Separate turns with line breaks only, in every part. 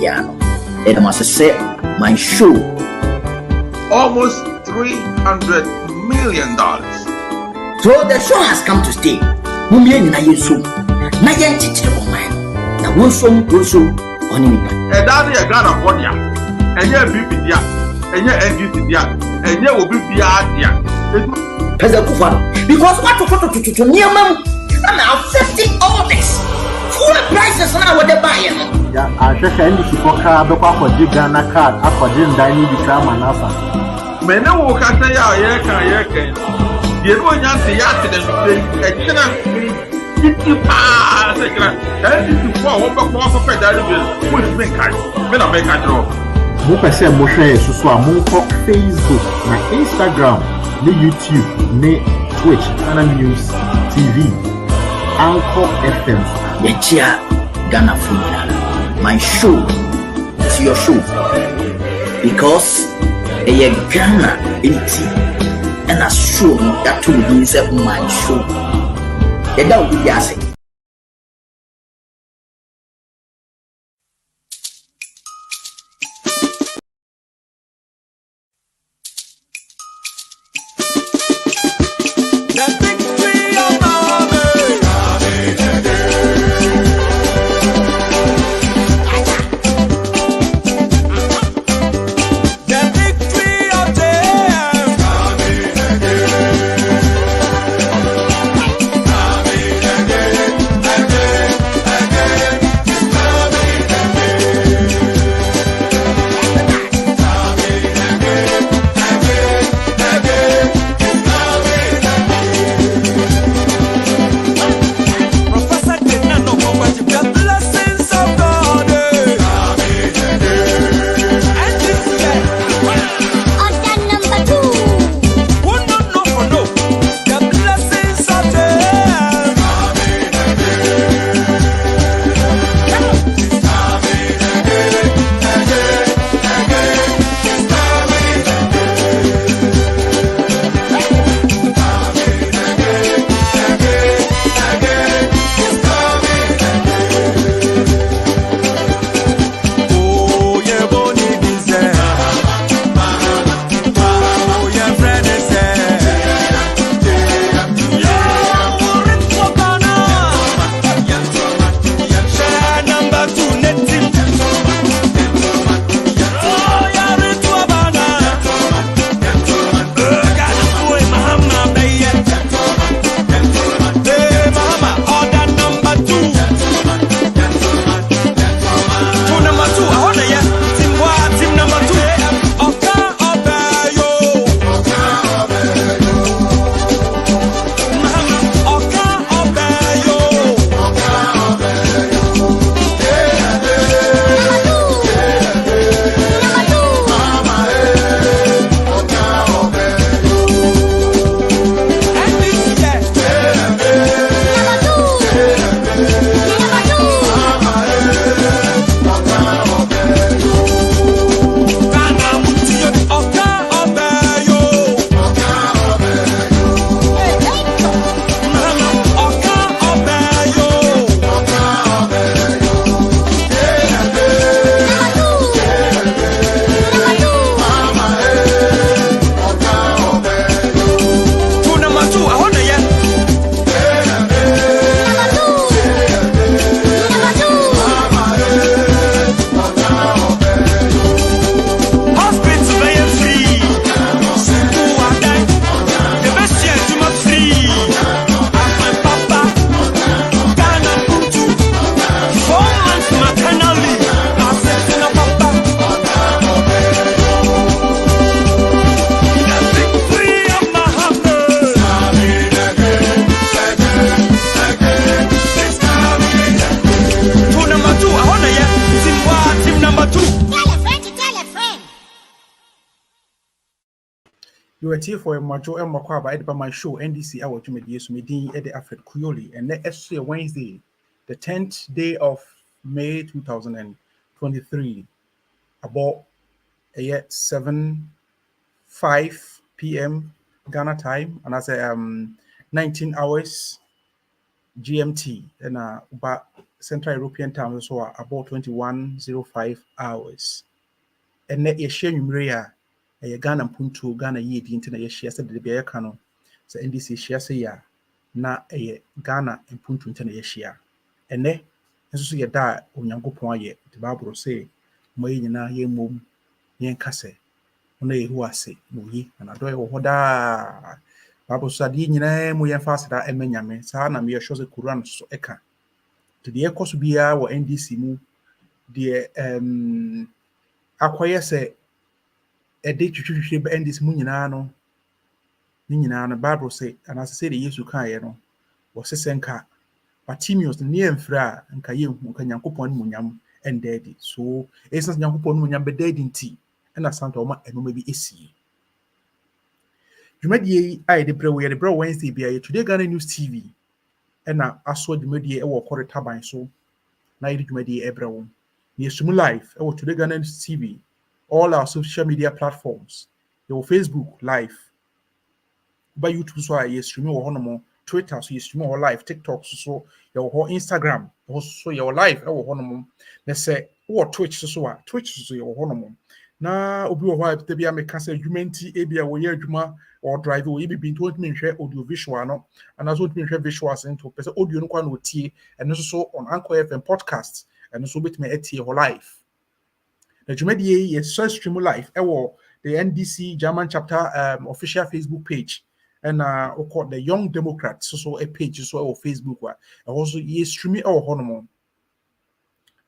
piano. It must say my show.
Almost $300 million.
So the show has come to stay. Mumien na yesu. Na yentite o man. Na wonso oni.
Daddy a Ghana for dia. Enye BP dia. Enye NDC dia. Enye obi bia dia.
Because what to near mom and affecting all this. Full prices now what they buy.
Yeah, I just NDC for car for Ghana card according to the drama nasa.
Mene wo ka say ya kan. Ye no nya se ya te de e kina iti pa se kira. NDC for wo ba ko fa daddy bill. Wo is me kai. Me na me ka draw.
Mo pese mo share so a mo ko Facebook na Instagram, ni YouTube, ni Twitch, and News TV, Anchor FM.
Yechia Ghana Food. My show is your show because a Ghana 80 and a show that will be my show. The dog will be asking.
You were here for a major and by my show NDC Hour to media so meeting at the Alfred Kuyoli and next Wednesday, the 10th day of May 2023, about 7:05 p.m. Ghana time, and I say 19 hours GMT and about Central European time so about 21:05 hours. And then you share numerator a Ghana punto Ghana ye the internet ye share said the bear cano. So NDC share say ya na a Ghana and punto internet ye share. And then so ye da onyankopon ye the Bible say mo nyina ye mom ye nkase ona ye hu ase mo yi na do ye ho da Bible say di nyina mo ye fast da emanyame sa na me ye show se Quran so eka to the ekoso bia wo NDC mu the akoye se ede twitwitwe be NDC mu nyina no ni nyina no Bible say and as say the Yesu kan ye no wo sesenka Bartimaeus ne emfra nka ye hu nka Nyankopon mu nyam endedi so essence Nyankopon mu nyam be dedi nti na santa o ma enoma bi esi dwumadie ai de bre Wednesday bia today Ghana News TV na aso dwumadie e wo kore taban so na ye dwumadie e bre wo ne sumu live e wo today Ghana News TV all our social media platforms your Facebook live by YouTube so I stream wo hono Twitter so you stream wo live TikTok so your Instagram so your live e wo hono na say wo Twitch so Twitch so your hono na obi wo hwa bia me ka say adwumenti e bia wo ye adwuma or drive wo be bin to me hwe audio visual no and also me hwe visuals into person audio no kwa no tie and so on Anchor FM podcast and so bit me etie ho live na dwumadie ye so stream live e wo the NDC German chapter official Facebook page and called the Young Democrats so a page so on Facebook wa also ye stream e wo hono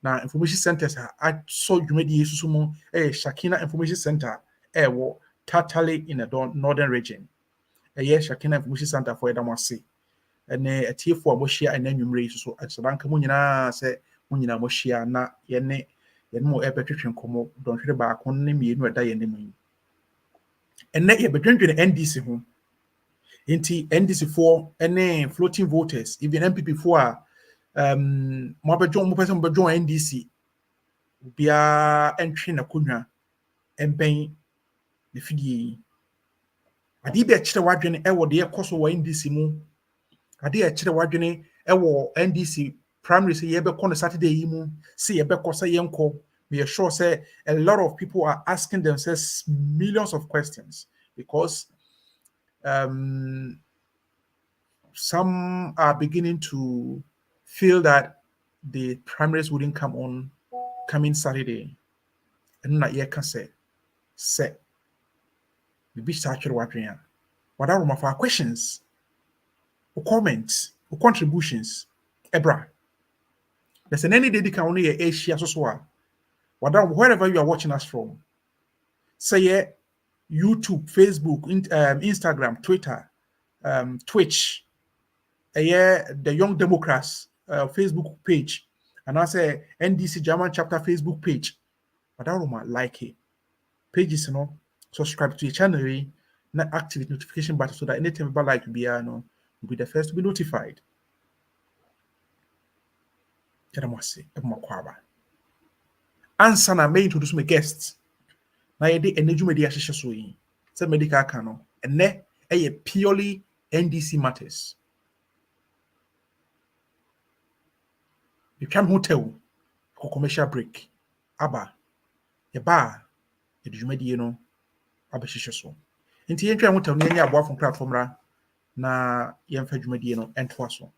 na information centers I saw dwumadie so mo Shakina Information Center wo Tatale in the northern region. Shakina Information Center for Edamasi. And a tier for Moshia and then you so at Sadanka Munina say Munina Moshia na yene yen more epitrition como don't read back on me no die in the moon. And net ye between the NDC home. Inti NDC 4 and floating voters, even MPP 4 Mabajon person Bajon NDC bia entry na kunya emben the fidie ade be akire wadwene e wo de ekoso wa NDC mu ade akire wadwene e wo NDC primary say ye be kon Saturday yi mu say ye be kosa yenko we are sure say a lot of people are asking themselves millions of questions because some are beginning to feel that the primaries wouldn't come on coming Saturday and not yet can say the beach actually watching what are my questions or comments or contributions ebra there's an any day can only a share so wherever you are watching us from say YouTube, Facebook, Instagram, Twitter, Twitch, the Young Democrats Facebook page, and I say NDC German chapter Facebook page. But I don't like it. Pages, subscribe to your channel, not activate notification button so that anytime about like you'll be the first to be notified. Answer na may introduce my guests. Na ye de enedwumadi ahyehyɛ so yi sɛ medical ka no ene purely NDC matters you come hotel for commercial break aba ye ba ye dwumadi no abɛhyehyɛ so nti ye ntwa hotel no nya aboafo platform ra na ye mfa dwumadi no entoa so.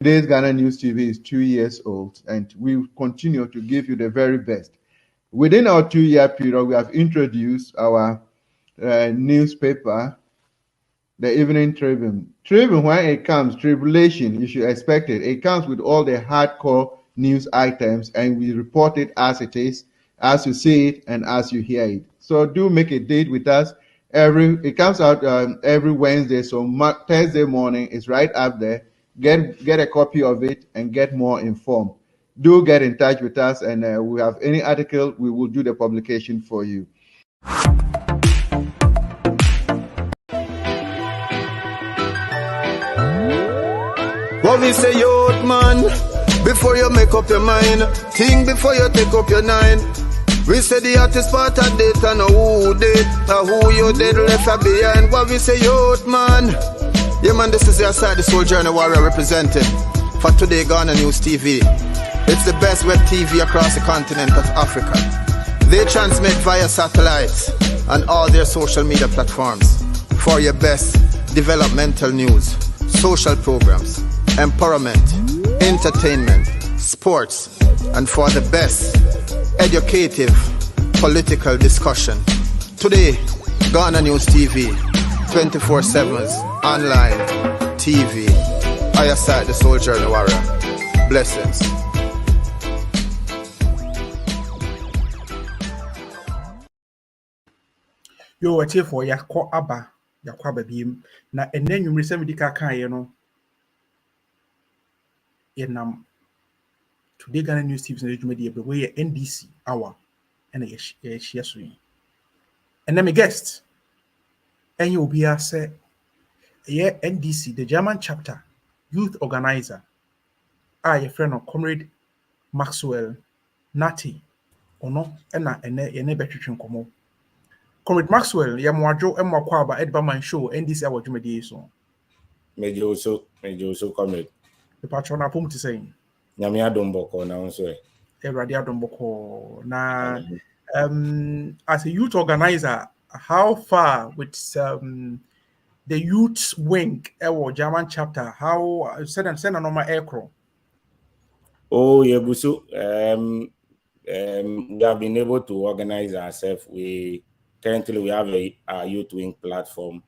Today's Ghana News TV is 2 years old, and we will continue to give you the very best. Within our 2-year period, we have introduced our newspaper, the Evening Tribune. Tribune, when it comes, tribulation, you should expect it. It comes with all the hardcore news items, and we report it as it is, as you see it, and as you hear it. So do make a date with us. It comes out every Wednesday, so Thursday morning is right up there. Get a copy of it and get more informed. Do get in touch with us, and we have any article, we will do the publication for you.
What we say, youth man, before you make up your mind, think before you take up your nine. We say the hottest part of date and who did, who you did left behind. What we say, youth man, Yeah, man, this is your side, the Soul Journey Warrior representing for Today Ghana News TV. It's the best web TV across the continent of Africa. They transmit via satellites and all their social media platforms for your best developmental news, social programs, empowerment, entertainment, sports, and for the best educative political discussion. Today, Ghana News TV, 24/7's online TV. I aside the Soul Journey Warrior. Blessings.
Yo, a for Yako Abba, Yakwaba Beam, na and then you receive the Kaka, Today Ghana News TV media, the way NDC Hour, and a yes, and then my guest, and you'll be a say, yeah, NDC, the German chapter, youth organizer, your friend of Comrade Maxwell Nati, or no, and a better come. Comrade Maxwell, Yamwajo, and Makwaba, Edba MyShow NDC Hour to mediation.
Major also comrade.
The patron of whom to say,
Nyamia Domboko now, so
Radia Domboko. Now, as a youth organizer, how far with the youth wing or German chapter, how send a normal aircraft?
Oh, yeah, Busu. We have been able to organize ourselves. Currently we have a youth wing platform.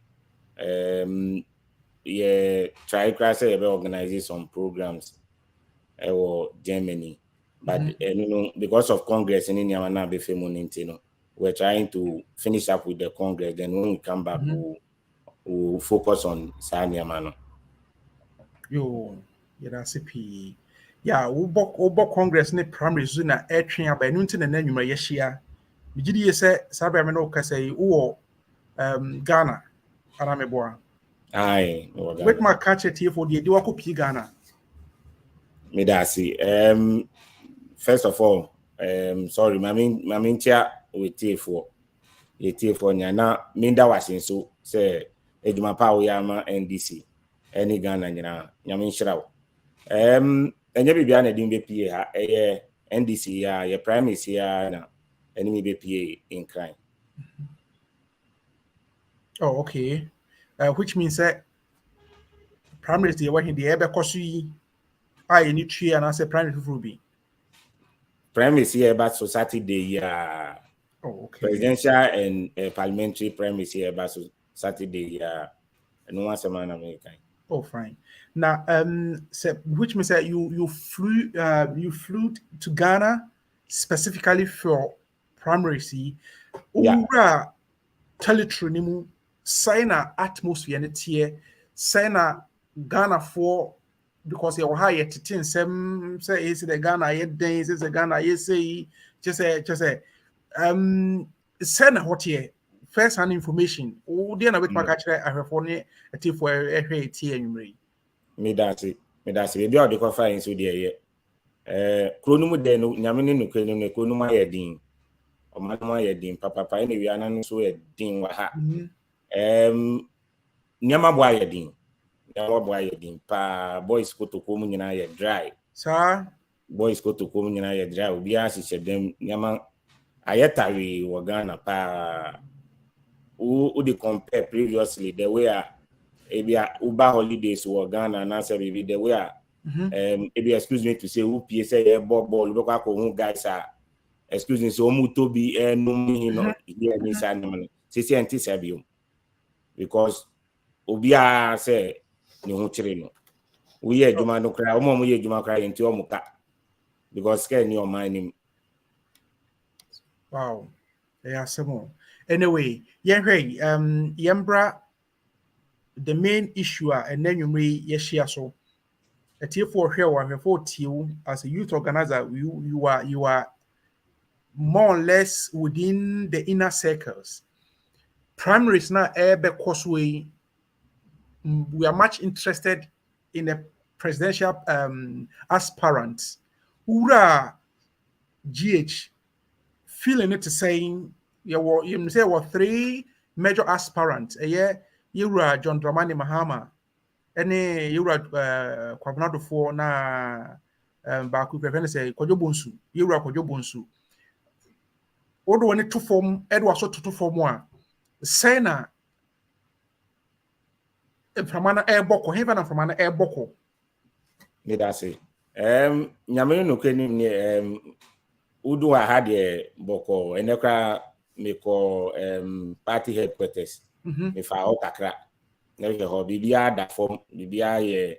Yeah, try to organize some programs or Germany, but because of Congress in India, we're trying to finish up with the Congress. Then when we come back, we'll focus on Sanya Mano.
Yo, yeah, that's a P. Yeah, Ubo Congress ne primary zona air train by Nuntin and then you may yeshia. Vigidi say Sabamino Casay or Ghana, Arameboa.
Aye,
Wait my catch it here for the Duaco P Ghana.
Midasi. First of all, sorry, my main chair with T4. The T4 Nyana, Minda was in so say Eduma Pawayama NDC, any Ghana Yamin Shrao. And you be an NDC, your prime is here, enemy BPA in crime.
Oh, okay. Which means that primary is the way in the Ebe Kosi, I need tree and I say primary Ruby.
Premise here about society day,
Oh, okay.
presidential and parliamentary premise here about Saturday, and no one's a man American.
Oh, fine. Now, which means that you flew to Ghana specifically for primary C.
Yeah.
Teletronimu, sign a atmosphere in it here, sign a Ghana for because you're higher to 10 some say is the Ghana yet days is the Ghana you say just say send what here first hand information. Oh, dear, na bit package I have for a tip for a tea and you
Me that's it. Maybe I'll declare in so dear. Chronomu de no Yamini no Chronoma Yadin or Manama Yadin, Papa Pine, we are not so a ding waha. Nyama Boyadin. Pa boys go to come in a dry.
Sir,
Boys go to come in a dry. We ask them Yaman Ayatari or Ghana pa who they compare previously the way Uber holidays or Ghana and answer maybe the way excuse me to say who PSA ball look at who guys are excuse me so muto be no me no here in San Sisi anti Sabium because Ubia say no chirino. We are Juma no cry, we are Juma cry into Omuka because scared your mind.
wow, they are some more. Anyway, Yembra, the main issue, and then you may yeshia so. A tier for here or for you as a youth organizer, you are more or less within the inner circles. Primaries now causeway. We are much interested in the presidential aspirants who are GH feeling it saying you say 3 major aspirants. You are John Dramani Mahama, any you Kwabnado for na back with prefer say Kojo Bonsu, you Kojo Bonsu. Odo wani to form Edward so to form one. Say na Framana air boko, heaven and Framana air boko.
Me that say. Nyame no keni ni udu a had boko enekra me ko party headquarters. Me fa o kakra. Never ho bibia that form bibia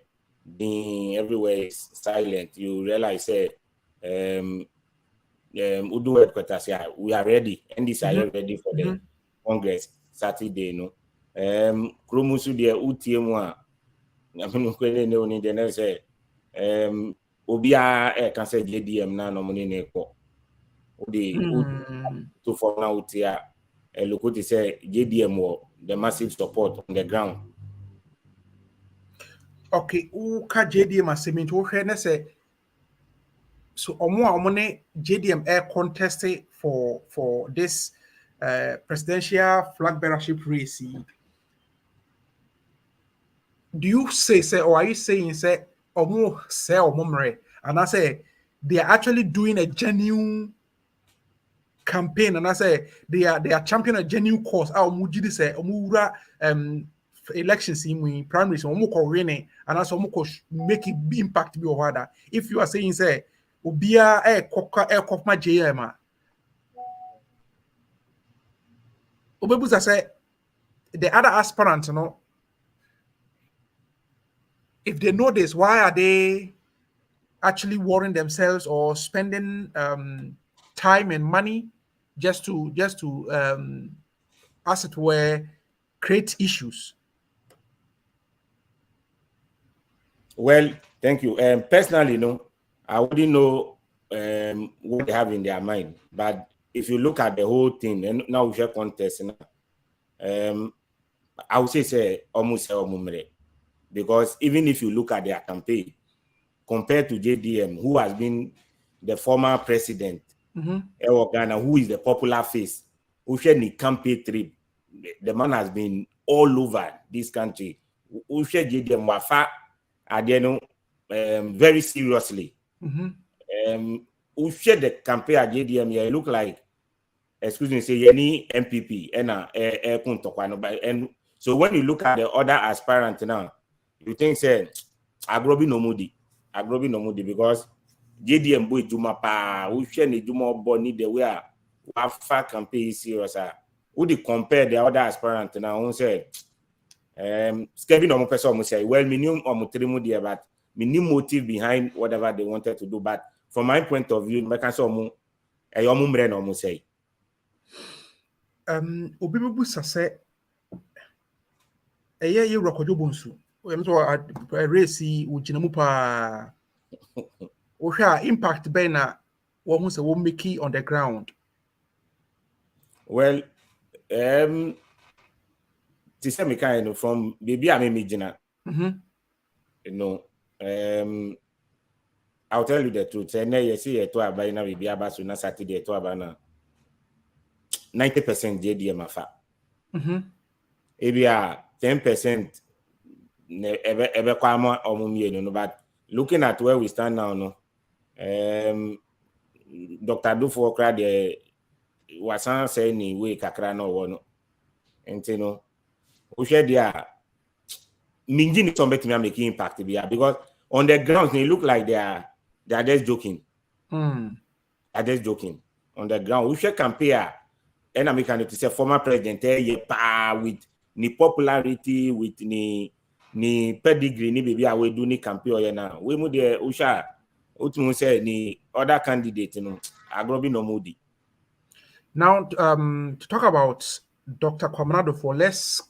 being everywhere is silent. You realize say udu headquarters we are ready. NDC are ready for the Congress Saturday no. Kromusu de utie mu a nyame no keni ne oni de na say obia can say JDM na no money ne ko odi to for now utia look to say JDM or the massive support on the ground.
Okay, uka JDM asemi to hwe na say so omo JDM air contested for this presidential flag bearership race. Do you say or are you saying say omo say omomre and I say they are actually doing a genuine campaign and I say they are championing a genuine cause omo gidi say omo wura elections in primaries omo ko win and also omo ko make it impact be over. If you are saying say obia kokma JM obebuza say the other aspirants if they know this, why are they actually worrying themselves or spending time and money just to as it were create issues?
Well, thank you. Personally, I wouldn't know what they have in their mind. But if you look at the whole thing, and now we share contest, I would say almost because even if you look at their campaign compared to JDM, who has been the former president of Ghana, who is the popular face, who shared the campaign trip, the man has been all over this country. Who shared JDM wafa adeno very seriously. Who shared the campaign at JDM? Yeah, it look like, excuse me, say any MPP and so when you look at the other aspirant now, you think say agrobi no mudi because JDM boy juma pa we share ni juma boni the way wafa campaign serious who they compare the other aspirant now who say Kevin no person say well minimum or mutrimu there but minimum motive behind whatever they wanted to do, but from my point of view make say omo mre no mo say
obibubu sase eye ye Kojo Bonsu a race ugina mu pa o hwa impact be na wo hu se wo make on the ground.
Well, to say me kind from baby I me gina I'll tell you the truth. Say you see to abai na baby abasu na Saturday to abana 90% JDM afa. Ebia 10% ebe kwa mo omumie no, but looking at where we stand now Dr. Dufo kra de wasan say ni we kakra no wo no enti o share dia minji ni somebody me making impact because on the ground they look like they are just joking. Are just joking on the ground. We should compare and I can say former president with ni popularity with ni pedigree ni baby we do ni campaign na we mu de usha utumu say ni other candidate agrobi no mudi.
Now to talk about Dr. Kwabena Dufo, let's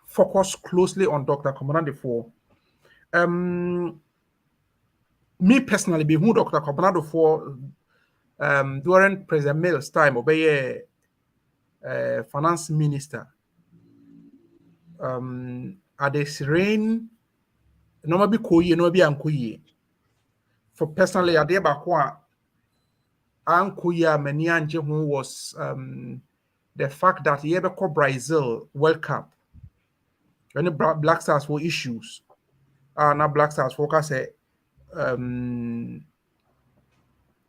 focus closely on Dr. Kwabena Dufo. Me personally, be who Dr. Kwabena Dufo during President Mills' time, obey finance minister. At this reign, no be koye, no be ankoye. For personally, I did back one ankoye many anje who was the fact that he ever called Brazil World Cup. When the Black Stars were issues, na Black Stars focus say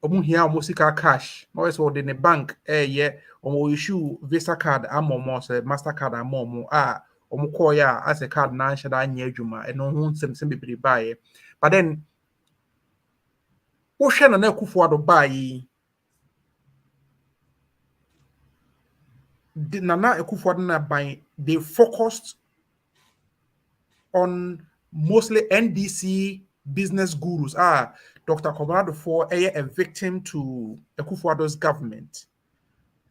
omu here almost cash. No is what in the bank yeah omo issue Visa card amomo say Mastercard amomo omo call ya as a card na shada anya adwuma e no hu nsem bebre bae. But then wo hwe na Akufo-Addo bae Nana Akufo-Addo na bae they focused on mostly NDC business gurus. Dr. Komrado for a victim to Akufo-Addo's government.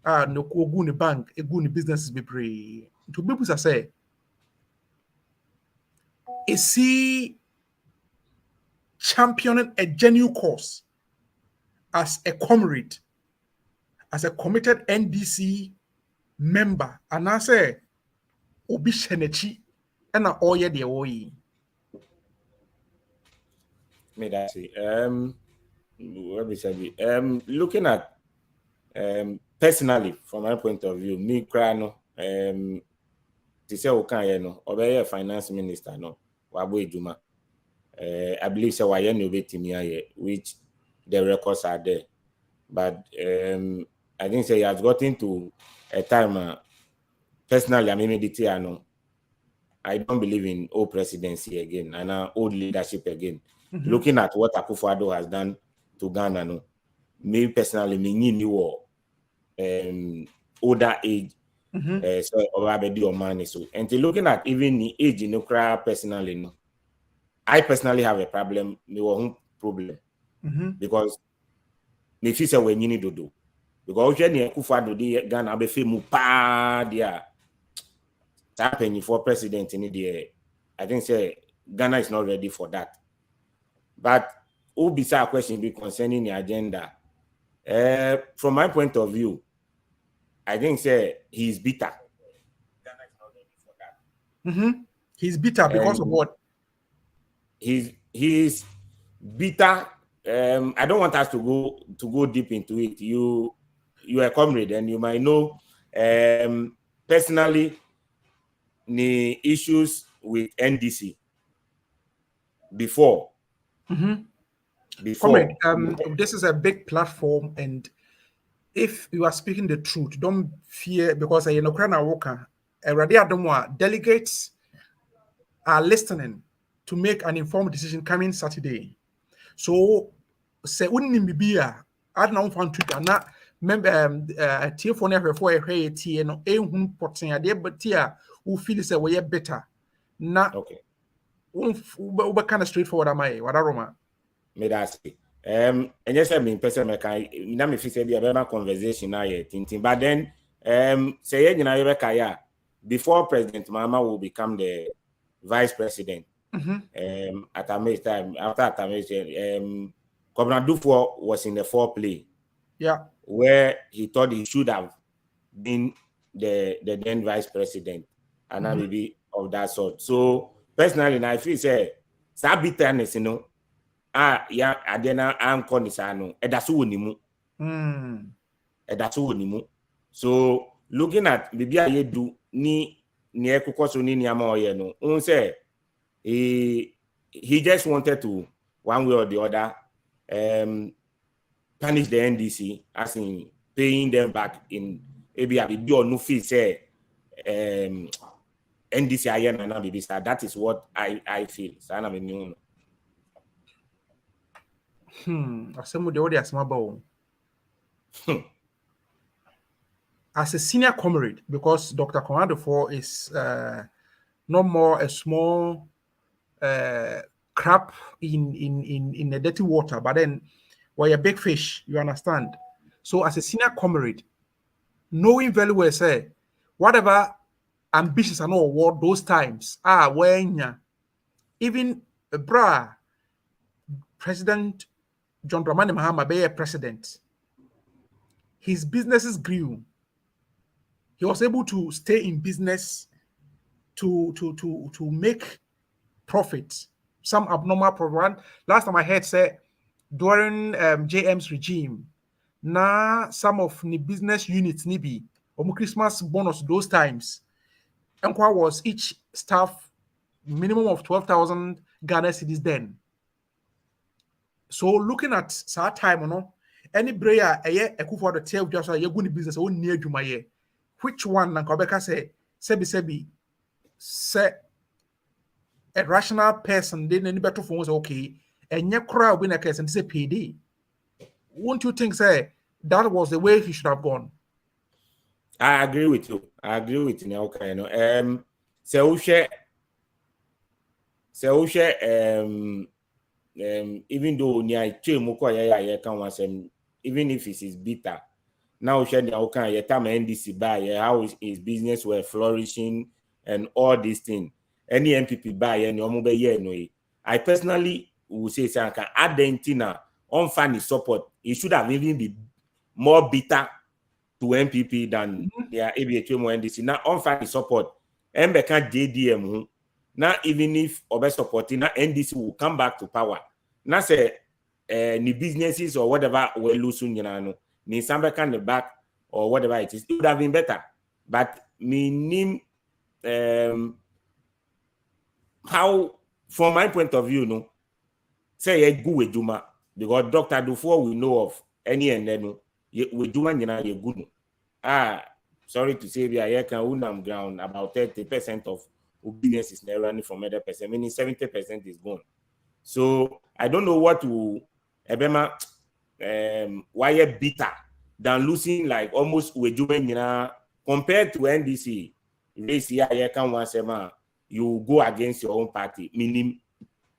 No go ni bank, go ni businesses be brave. To people say, is he championing a genuine cause as a comrade, as a committed NDC member, and I say, Obi Shenechi, and all ye de oyi.
May that say, what we say, looking at personally from my point of view, me crano, to say okay, no, obey a finance minister, no, wabo ejuma. I believe so. Why no be team which the records are there, but I think say he has gotten to a time. Personally, I mean, I don't believe in old presidency again and old leadership again. Looking at what Akufo-Addo has done to Ghana, no, me personally, me new older age, so already or money. So, and looking at even the age in Ukraine personally, no, I personally have a problem. Me one problem because me feel say when you need to do because when you Akufo-Addo di Ghana be feel pa dia happening for president in the I think say Ghana is not ready for that. But who beside question be concerning the agenda? From my point of view, I think say he's bitter. Ghana is not ready for that.
He's bitter because of what?
He's bitter. I don't want us to go deep into it. You are a comrade and you might know personally the issues with NDC before.
Comrade, this is a big platform, and if you are speaking the truth, don't fear because delegates are listening to make an informed decision coming Saturday. So, say unimibia, I don't want to na member telephone for a hey tea no potting a but here who feel say we better. Na
okay.
What kind of straightforward am I? What aroma?
Me that say. And yes, I mean, person me feel say be a better conversation now yet. But then, say you know before President Mahama will become the vice president. At Ame's time, after Ame's Governor Dufo was in the foreplay.
Yeah.
Where he thought he should have been the then vice president, and I be of that sort. So personally, I feel say bitterness, you know. Yeah, adena am konisano. Edasu wonimu. Edasu wonimu. So looking at bibi aye do ni ekukoso ni ama oye no. Un say he just wanted to one way or the other punish the NDC as in paying them back in maybe a bit or no fee say NDC ayen and baby. That is what I feel. Sana me new.
As a senior comrade, because Dr. Komrado is no more a small crab in the dirty water, but then we're a big fish, you understand? So as a senior comrade, knowing very well, say, whatever ambitious and all what those times when even President John Dramani Mahama be a president, his businesses grew. He was able to stay in business to make profits. Some abnormal program. Last time I heard say during JM's regime, now some of the business units nibi Christmas bonus those times. And what was each staff minimum of 12,000 Ghana cedis then. So looking at that time, any brayer a for the tail just a good business own near Jumaye. Which one Nankobeka say sebi say a rational person didn't any better phones okay, and your crowd win a case and say PD. Won't you think say that was the way he should have gone?
I agree with you. So even though even if it is bitter, now share the okay time NDC buy how his business were flourishing and all these things. Any MPP buy any no. I personally would say can add the intina on funny support. It should have even been more bitter to MPP than their ABHM NDC. Now on funny support. Mbeka JDM. Now even if Obe supporting now NDC will come back to power. Now say the businesses or whatever will losing ni somebody can the back or whatever it is, it would have been better. But me how from my point of view, say a good with Juma because Dr. Dufour we know of any and then with Juma you good. Sorry to say we are can unam ground about 30% of business is now running from other person, meaning 70% is gone. So I don't know what to Ebema why bitter than losing like almost with Juma compared to NDC. Race here can once you go against your own party, meaning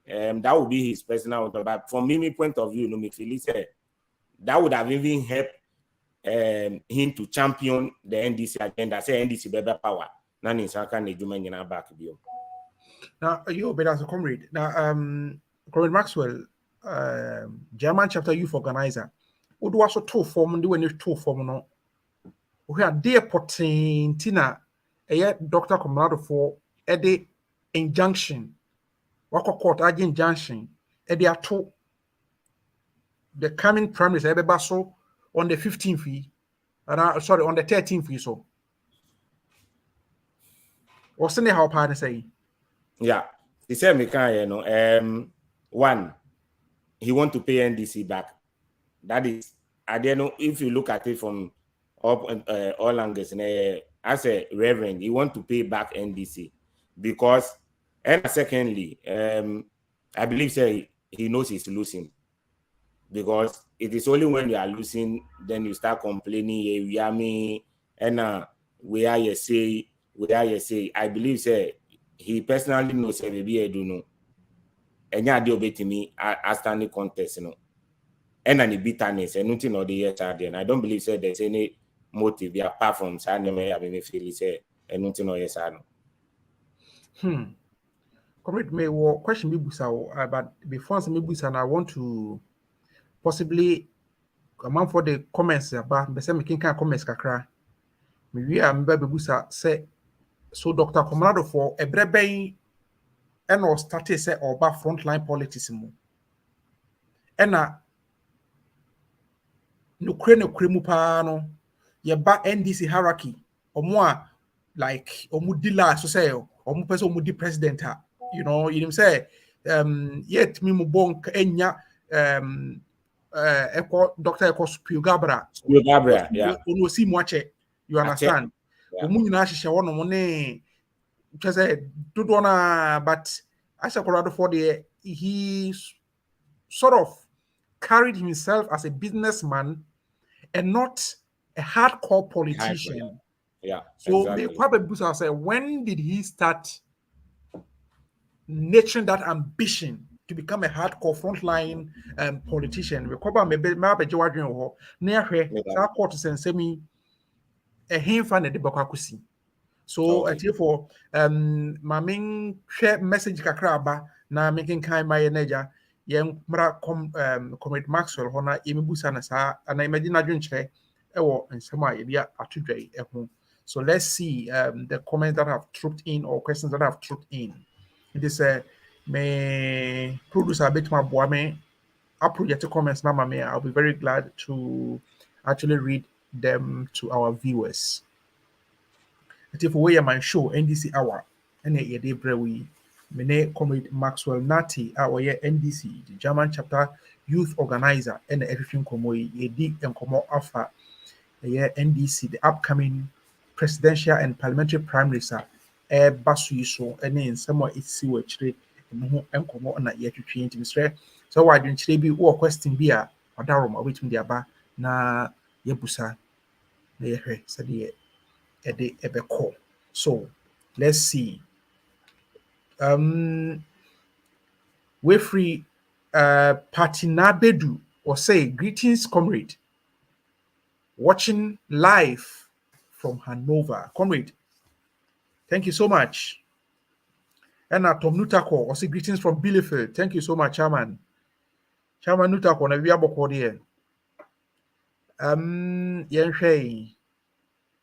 that would be his personal. But from me point of view, me feel say that would have even helped him to champion the NDC agenda. Say NDC better power. Nani saka ne juma nyina back bio.
Now you better as a comrade. Now Comrade Maxwell, German chapter youth organizer. Would was a two form do when you two form no. We are dear potting Tina a Dr. Comrade for a injunction. Wako court injunction. They are two the coming premise Basso on the 15th sorry on the 13th so. What's the how partner say?
Yeah, he said me can one, he want to pay NDC back. That is, I don't know if you look at it from all angles. As a reverend, he want to pay back NDC because, and secondly, I believe say he knows he's losing because it is only when you are losing then you start complaining. We are me and where you say. I believe say he personally knows say maybe I do know. And yeah, they obey me as standing contest, and any bitterness and nothing or the year and I don't believe say there's any motive apart from saying me having feel say and nothing or yes I know.
Comrade may question me busa but before me busa I want to possibly come on for the comments about the same kind comments kakra. We are maybe busa say so Dr. Comrade for a brebe and or started say oba frontline politics mu. And no kremu pa no ye ba NDC hierarchy omo like omu dila so say omu person omu di president you know say yet me mu bon enya Dr. Eko Spiogabra
yeah
ono si mu ache you understand omu nyina hihye wono mo ne say dodo na but as a Colorado for the he sort of carried himself as a businessman and not a hardcore politician.
Yeah.
So exactly. They probably say, when did he start nurturing that ambition to become a hardcore frontline politician? We cover maybe Jawadrin near her court semi a him fan at the Bakakusi. So therefore, my main message kakraba na making kind my neja. Comrade Maxwell hona imibusa na sa and imagine adwunche ewo nsema ya atudwai ehun. So let's see the comments that have trooped in or questions that have trooped in. It is may producer a bit more boame approve comments na mame. I'll be very glad to actually read them to our viewers. If we are my show NDC Hour and ye dey brewe Mene Comrade Maxwell Nati, our NDC, the German chapter youth organizer, and everything Komoi, Yedi and Komo Alpha, NDC, the upcoming presidential and parliamentary primaries are basu so any in some way it's see trade and Komo na yet to change Mr. So why didn't they be or question be a darum waiting the aba na yebusa na said the ebe call. So let's see. We free Patina Bedu or say greetings, comrade. Watching live from Hanover. Comrade, thank you so much. And Tom Nutako or say greetings from Bielefeld. Thank you so much, Chairman. Chairman Nutako na via bokode. Yenhwei.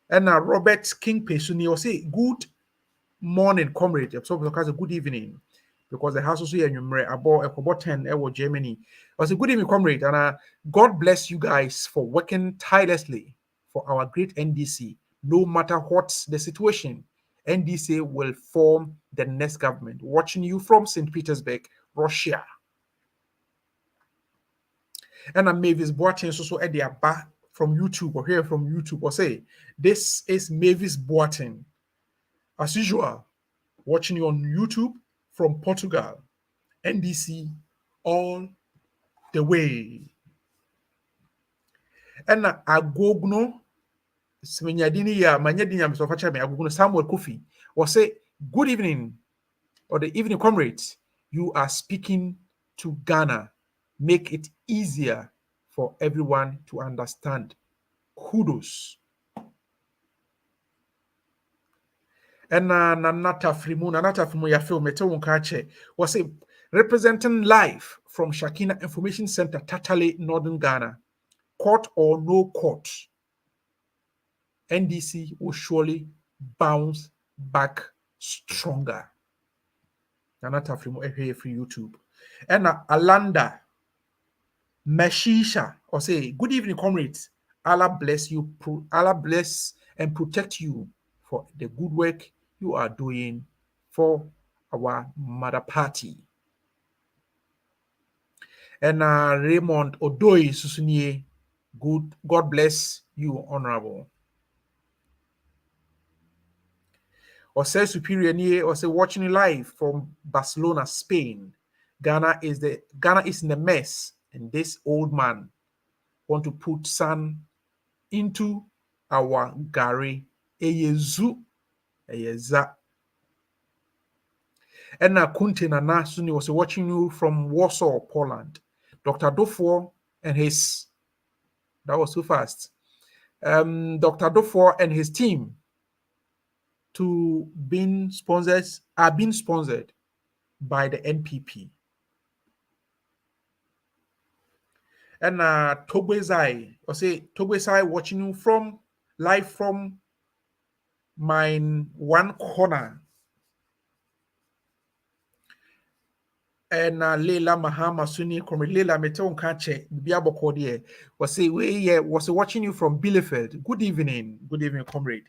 And Robert King Pesuni or say good morning, comrade. So because a good evening. Because the house also here about 10 Germany. I was a good evening, comrade, and God bless you guys for working tirelessly for our great NDC. No matter what the situation, NDC will form the next government. Watching you from St. Petersburg, Russia. And Mavis Boateng also at the back from YouTube or here from YouTube or say, this is Mavis Boateng. As usual, watching you on YouTube from Portugal. NDC all the way. And Agogno Smenyadini ya Manyadini Msofacha Agogno Samuel Kofi will say, good evening, or the evening comrades. You are speaking to Ghana. Make it easier for everyone to understand. Kudos. And Nanata Frimu ya film Meto Unkache was say representing live from Shakina Information Center, Tatale, Northern Ghana. Court or no court, NDC will surely bounce back stronger. Nanata from YouTube. And Alanda Meshisha or say, good evening, comrades. Allah bless you, Allah bless and protect you for the good work you are doing for our mother party. And Raymond Odoi Susunie, good, God bless you, honorable. Or say superior near or say watching you live from Barcelona, Spain. Ghana is in the mess, and this old man want to put sand into our gari. Eyezu eyeza. And Kunte Nana Suni was watching you from Warsaw, Poland. Dr. Dofor and his, that was too fast. Dr. Dofor and his team are being sponsored by the NPP. And Togwezai, or say Togwezai watching you from live from my one corner. And Leila Mahama Suni Leila Meton Kache Biabokodie was watching you from Bielefeld. Good evening, comrade.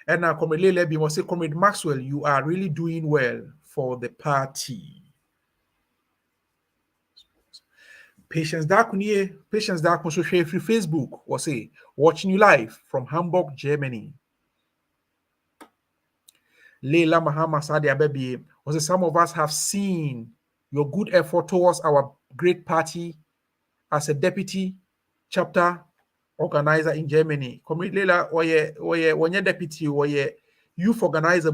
And Comrade Leila was say, Comrade Maxwell, you are really doing well for the party. Patience Darkunie, Patience Darkun social free Facebook was say watching you live from Hamburg, Germany. Leila Mahama Sadi Abebi was say some of us have seen your good effort towards our great party as a deputy chapter organizer in Germany. Comrade Leila oye deputy oye youth organizer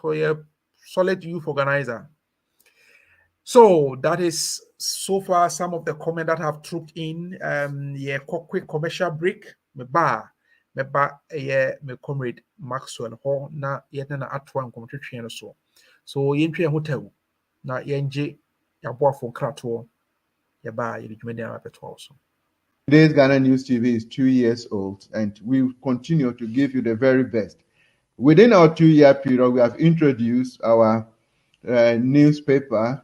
oye solid youth organizer. So that is so far some of the comments that have trooped in. Quick commercial break. Me comrade Maxwell ho na na atwa nkomtwetwe no so. So yentwe hotel na yenje yaboafo krato yeba yedwumede apeto also.
Today's Ghana News TV is 2 years old, and we will continue to give you the very best. Within our 2-year period, we have introduced our newspaper,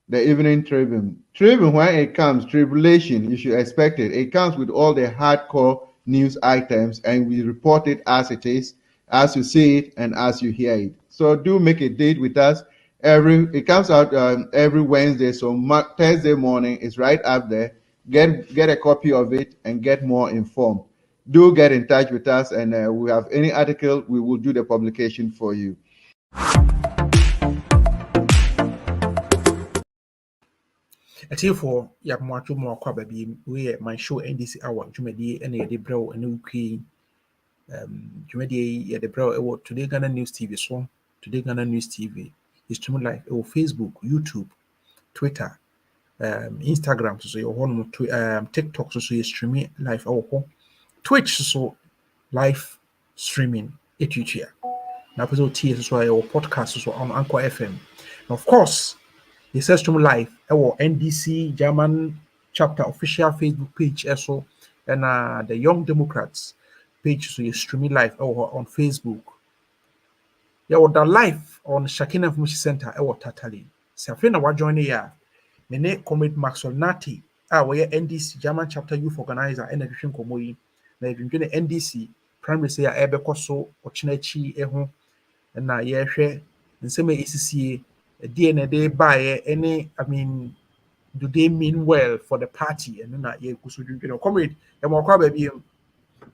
the Evening Tribune. Tribune, when it comes, tribulation, you should expect it. It comes with all the hardcore news items, and we report it as it is. as you see it and as you hear it. So do make a date with us. It comes out every Wednesday, so Thursday morning is right up there. Get a copy of it and get more informed. Do get in touch with us, and we have any article, we will do the publication for you.
For Yakmacho more Kwababi, we MyShow NDC Hour, Jumedi, and the Bro, and Uki. Jumedi, the Bro, today Ghana News TV, so today Ghana News TV is streaming live on Facebook, YouTube, Twitter, Instagram, so your home, TikTok, so you're streaming live, Twitch, so live streaming, here. Now, episode T is why our podcast is on Anchor FM. And of course, it says stream live our NDC German chapter official Facebook page also, and the Young Democrats page, so you streaming live on Facebook. Yeah, or the live on Shakina Information Center Tatali. Safina wa join here. Nene Comrade Maxwell Nati, we NDC German chapter youth organizer and education komoyi. Na edwindwe NDC primary say ebekɔ so ɔkyenachi eho na yɛhwɛ nsɛm ECC DNA they buy any, I mean, do they mean well for the party? And then you comrade, and more baby.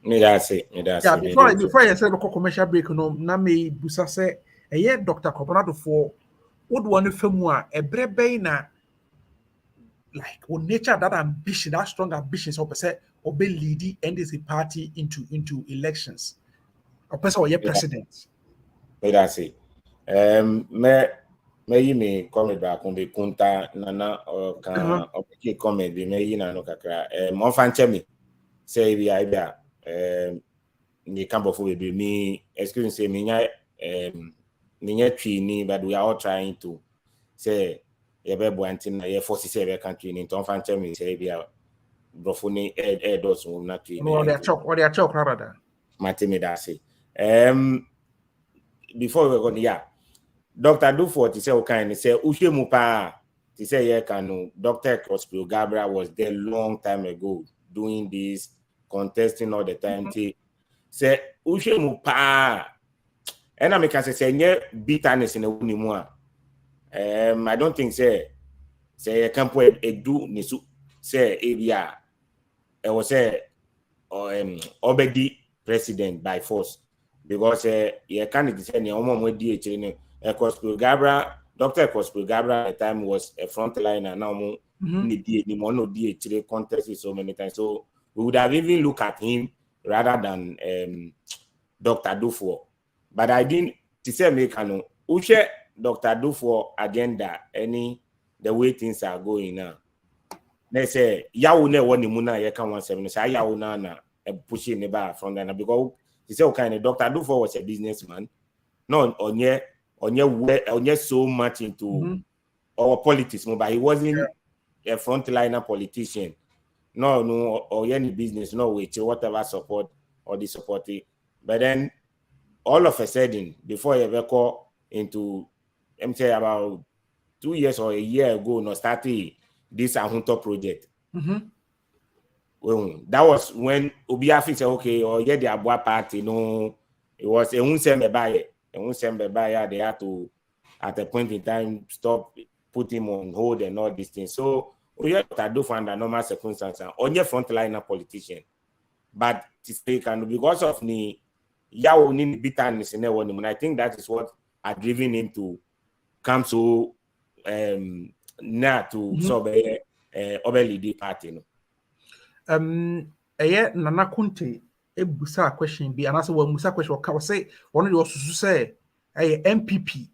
That's it.
Yeah, before I said commercial break, no, Name Busa say, a year Dr. Coronado for would one femua a brebe like what nature that ambition, that strong ambitions, or per se, obey lead NDC party into elections. Or person or your president.
That's it. Maybe me comment back on the kunta nana or can okay comment be me na no kakra mo fanche me say bi ai bia ni cambo for be me excuse say me nya twi ni, but we are all trying to say ye be bo antin na ye force say be country ni ton fanche me say bia brofo ni dos mo na twi
no they are talk rather
matime da say before we go yeah. Dr. Dufo, to say, okay, say, Ushemupa, to say, yeah, can Dr. Crossbill Gabra was there long time ago doing this, contesting all the time. Say, Ushemupa, and I make us say, yeah, bitterness in a Unimua. I don't think, say, I can't put a do, Nisu, say, yeah, I was say, Obedi president by force, because you can't say, DH. Dr. Gabra at the time was a frontliner. Now, the contest so many times. So we would have even looked at him rather than Dr. Dufo. But I didn't say make no Ushe Dr. Dufo agenda the way things are going now. They say Yaune one muna yeka 17 say Yauna na pushing the bar from Ghana because he said okay, Dr. Dufo was a businessman. No onye so much into our politics, but he wasn't a frontliner politician. No, or any business, no way to whatever support or the supporting. But then all of a sudden, before he ever go into say about 2 years or a year ago, no started this Ahunto project. Well, that was when Obiafi said, okay, or the Abua party, no, it was a unsembe they had to, at a point in time, stop, put him on hold and all these things. So we have to do under normal circumstances. On your frontliner politician, but to speak and because of the bitterness in one, I think that is what had driven him to come to now to solve the party.
Nana Kunte. Busa question be and answer one Musa question or say one of yours to say a MPP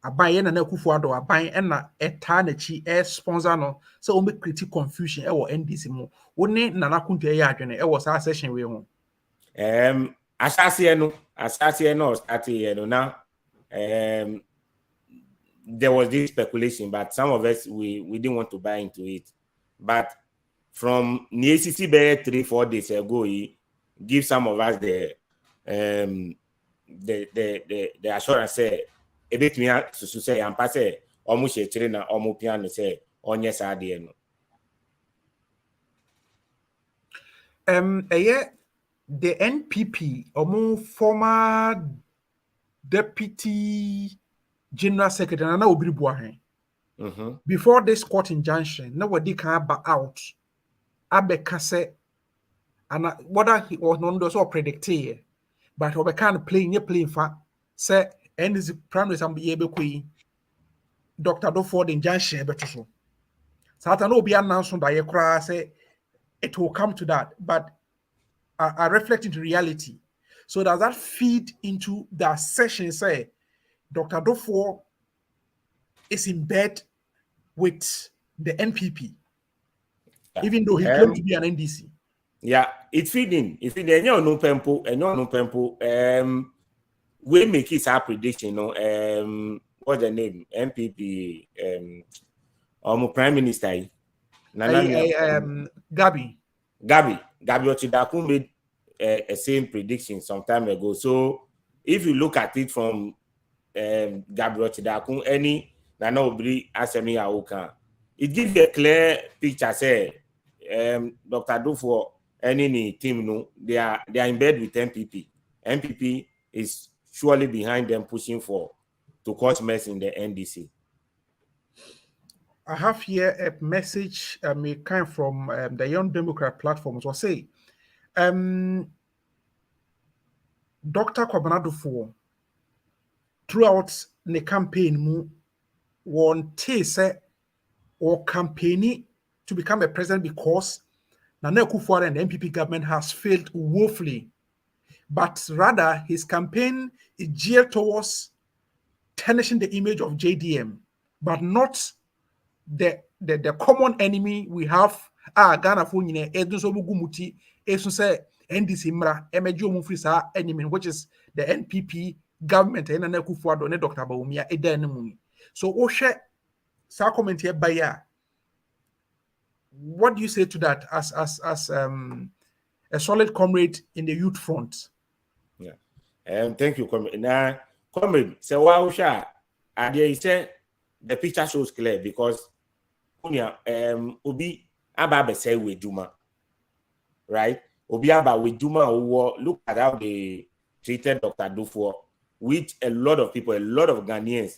a buy and Kufuado a buy and a tarnichi air sponsor no so make critique confusion or NDC mo wouldn't Nana Kunte it was our session we won.
Assassin now there was this speculation, but some of us we didn't want to buy into it. But from NDC 3-4 days ago, give some of us the assurance say a bit me to say and pass almost a trainer almost piano say on yes I
the NPP, former deputy general secretary, Nana Obiri Buahen. Before this court injunction, nobody can back out. Abe Kase, and whether he was not also predicted, but we can playing for say NDC primary and be able to Dr. Doford injunction. So I don't know be announced by a say it will come to that, but I reflect into reality. So does that feed into the session? Say Dr. Doford is in bed with the NPP, even though he claimed to be an NDC.
Yeah, it's feeding. If it any no pempo, we make it our prediction. What's the name? MPP, Prime Minister.
Gabi
Ochidaku made a same prediction some time ago. So if you look at it from Gabi Ochidaku, any Nana Obiri Asemi Aoka, it gives a clear picture. Say Dr. Dufo any team no, they are in bed with MPP. MPP is surely behind them pushing to cause mess in the NDC.
I have here a message came from the Young Democrat platform. So say, Dr. Kwabena Dufo throughout the campaign won say or campaigning to become a president because Nana Akufo-Addo and the NPP government has failed woefully. But rather, his campaign is geared towards tarnishing the image of JDM, but not the common enemy we have. Ghana for NDC enemy, which is the NPP government and Nana Akufo-Addo and Dr. Bawumia. So, Oshe, sa comment here by what do you say to that as a solid comrade in the youth front?
Yeah, thank you, comrade. Now, comrade, so wow, and there is the picture shows clear because Obi Aba say with Juma, right? Obi Aba with Juma, look at how they treated Dr. Dufo, which a lot of people, a lot of Ghanaians,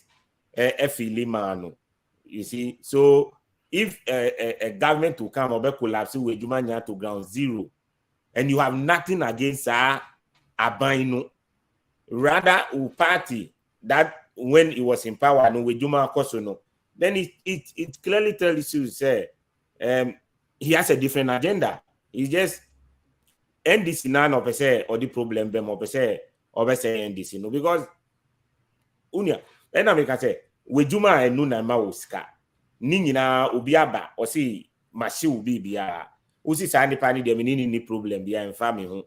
you see, so. If a government will come or collapse with Juma to ground zero, and you have nothing against Abaino, rather a party that when he was in power and with Juma Kosono, then it clearly tells you say he has a different agenda. It's just NDC none of say or the problem them of say NDC no because unia and I can say with Juma and Nuna Mauska. Nina Ubiaba or see Mashi Ubibia, Usi Sandy Pani, the meaning problem behind family.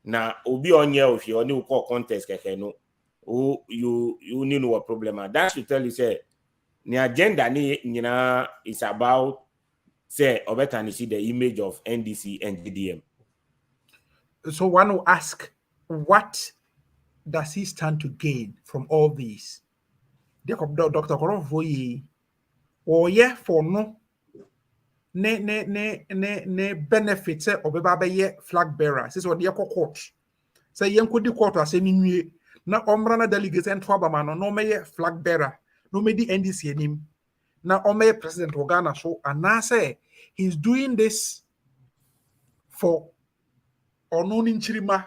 Now, Ubi on your if you new call contest, no, you need no problem. That should tell you, say, the agenda nina is about, say, or better, you see the image of NDC and GDM.
So, one will ask, what does he stand to gain from all these? Dr. Korovoyi. Or yeah, for no ne benefits or be flag bearer. This is what the court. Say young could the court as a na omrana delegates and Twabamano, no may flag bearer, no may the NDC him. Now Ome President Ogana so and now say he's doing this for unknown in Chirima.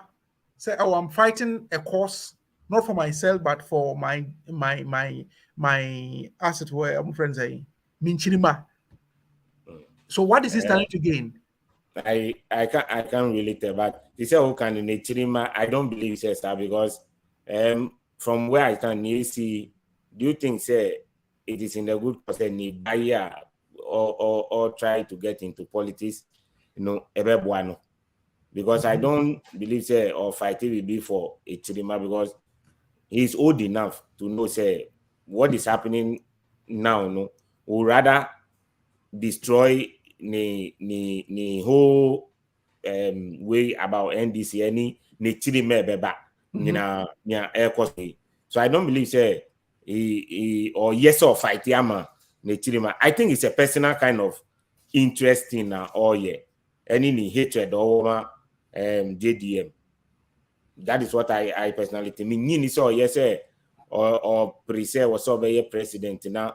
Say, oh, I'm fighting a cause not for myself, but for my asset where I'm friends saying. Minchirima. So what is he standing to gain?
I can't relate it, but he said who can in Chirima, I don't believe says that because from where I stand, you see, do you think say it is in the good person need buyer or try to get into politics, everyone? Because I don't believe say or fight will be for a Chirima because he's old enough to know say what is happening now, no. Or rather destroy the whole way about NDC any chirima beba air cost. So I don't believe say he or yes or fight yama chirima. I think it's a personal kind of interest in all any hatred or JDM. That is what I personally think. Me so yes or pre-say was so be president now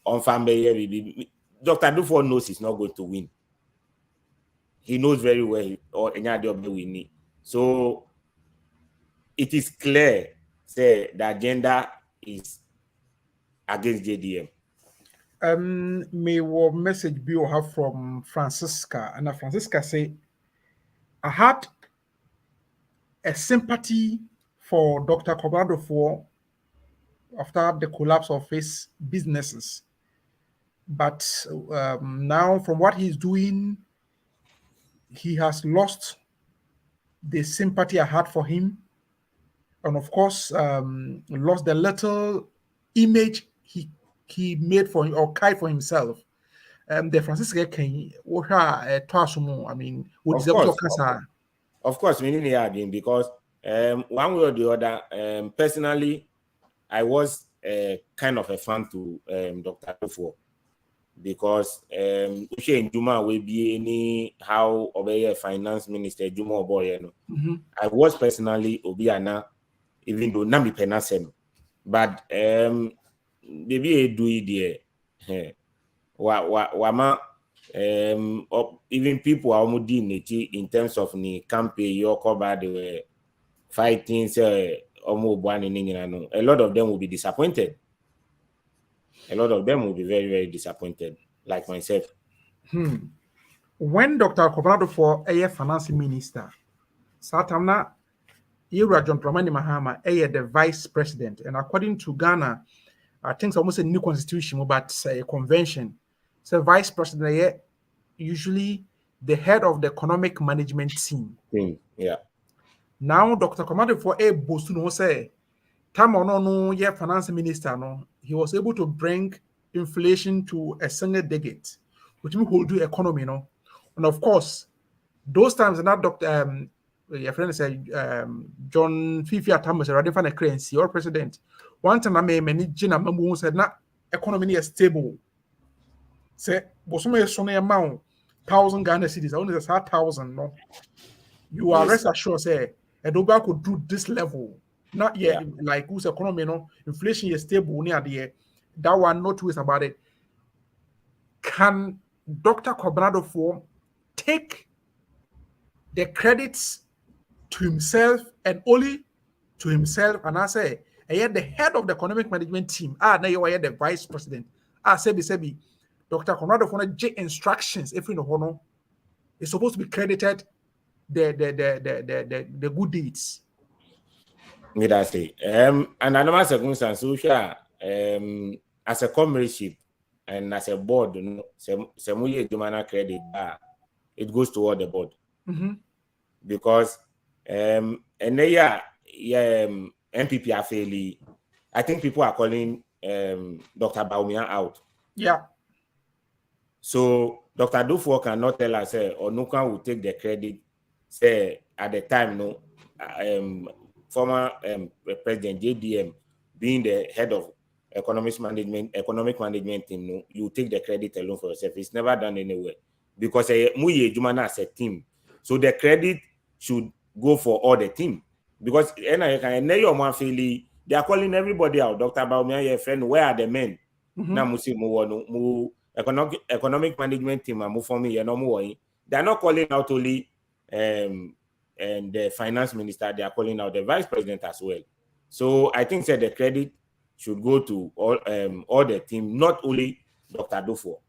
on family. Dr. Dufo knows he's not going to win. He knows very well or any other winning. So it is clear say the agenda is against JDM.
May what message be or have from Francisca, and Francisca say, I had a sympathy for Dr. Cobrado for after the collapse of his businesses, but now from what he's doing, he has lost the sympathy I had for him, and of course, lost the little image he made for or carried for himself. The Francisco can I mean, would
of course, we need to add in because one way or the other, personally, I was kind of a fan to Dr. Dufo because in Juma will be any how obey finance minister Juma boy, you know. I was personally Obiana, even though Nami Penasem, but maybe a do it there. Wama even people are in terms of the campaign you cover they were fighting a lot of them will be disappointed. A lot of them will be very, very disappointed, like myself.
When Dr. Cobrado for a finance minister, Satamna Ira John Dramani Mahama, the vice president, and according to Ghana, I think it's almost a new constitution, but a convention. So vice president usually the head of the economic management team.
Yeah.
Now Dr. Cobrado for a Bosuno say, no finance minister no, he was able to bring inflation to a single digit, which means will do economy no, and of course those times that Dr. Your friend said John Fifi Atamus already found a currency or president. One time I many Gina Mamu said na economy is stable. Say Bosume is only amount 1,000 Ghana cedis, only 1,000 no. You are rest assured say Edoba could do this level. Not yet, like whose economy, no inflation is stable near the that one, no two ways about it. Can Dr. Cobrado for take the credits to himself and only to himself? And I say, I had the head of the economic management team. Now you are the vice president. Sebi, Dr. Cobrado for J instructions. If you know, it's supposed to be credited the good deeds.
Me that say. And another circumstance, so as a comradeship and as a board, you know, credit, it goes toward the board. Because and MPP are fairly, I think people are calling Dr. Baumia out.
Yeah.
So Dr. Dufo cannot tell us or no one will take the credit. Say at the time, no, former President JDM being the head of economic management team, no, you take the credit alone for yourself. It's never done anywhere because Muye Jumana as a team, so the credit should go for all the team because they are calling everybody out. Dr. Baumia, your friend, where are the men? Now Musi Mu economic management team are for me. They are not calling out only and the finance minister. They are calling out the vice president as well. So I think that the credit should go to all the team, not only Dr. Dufo.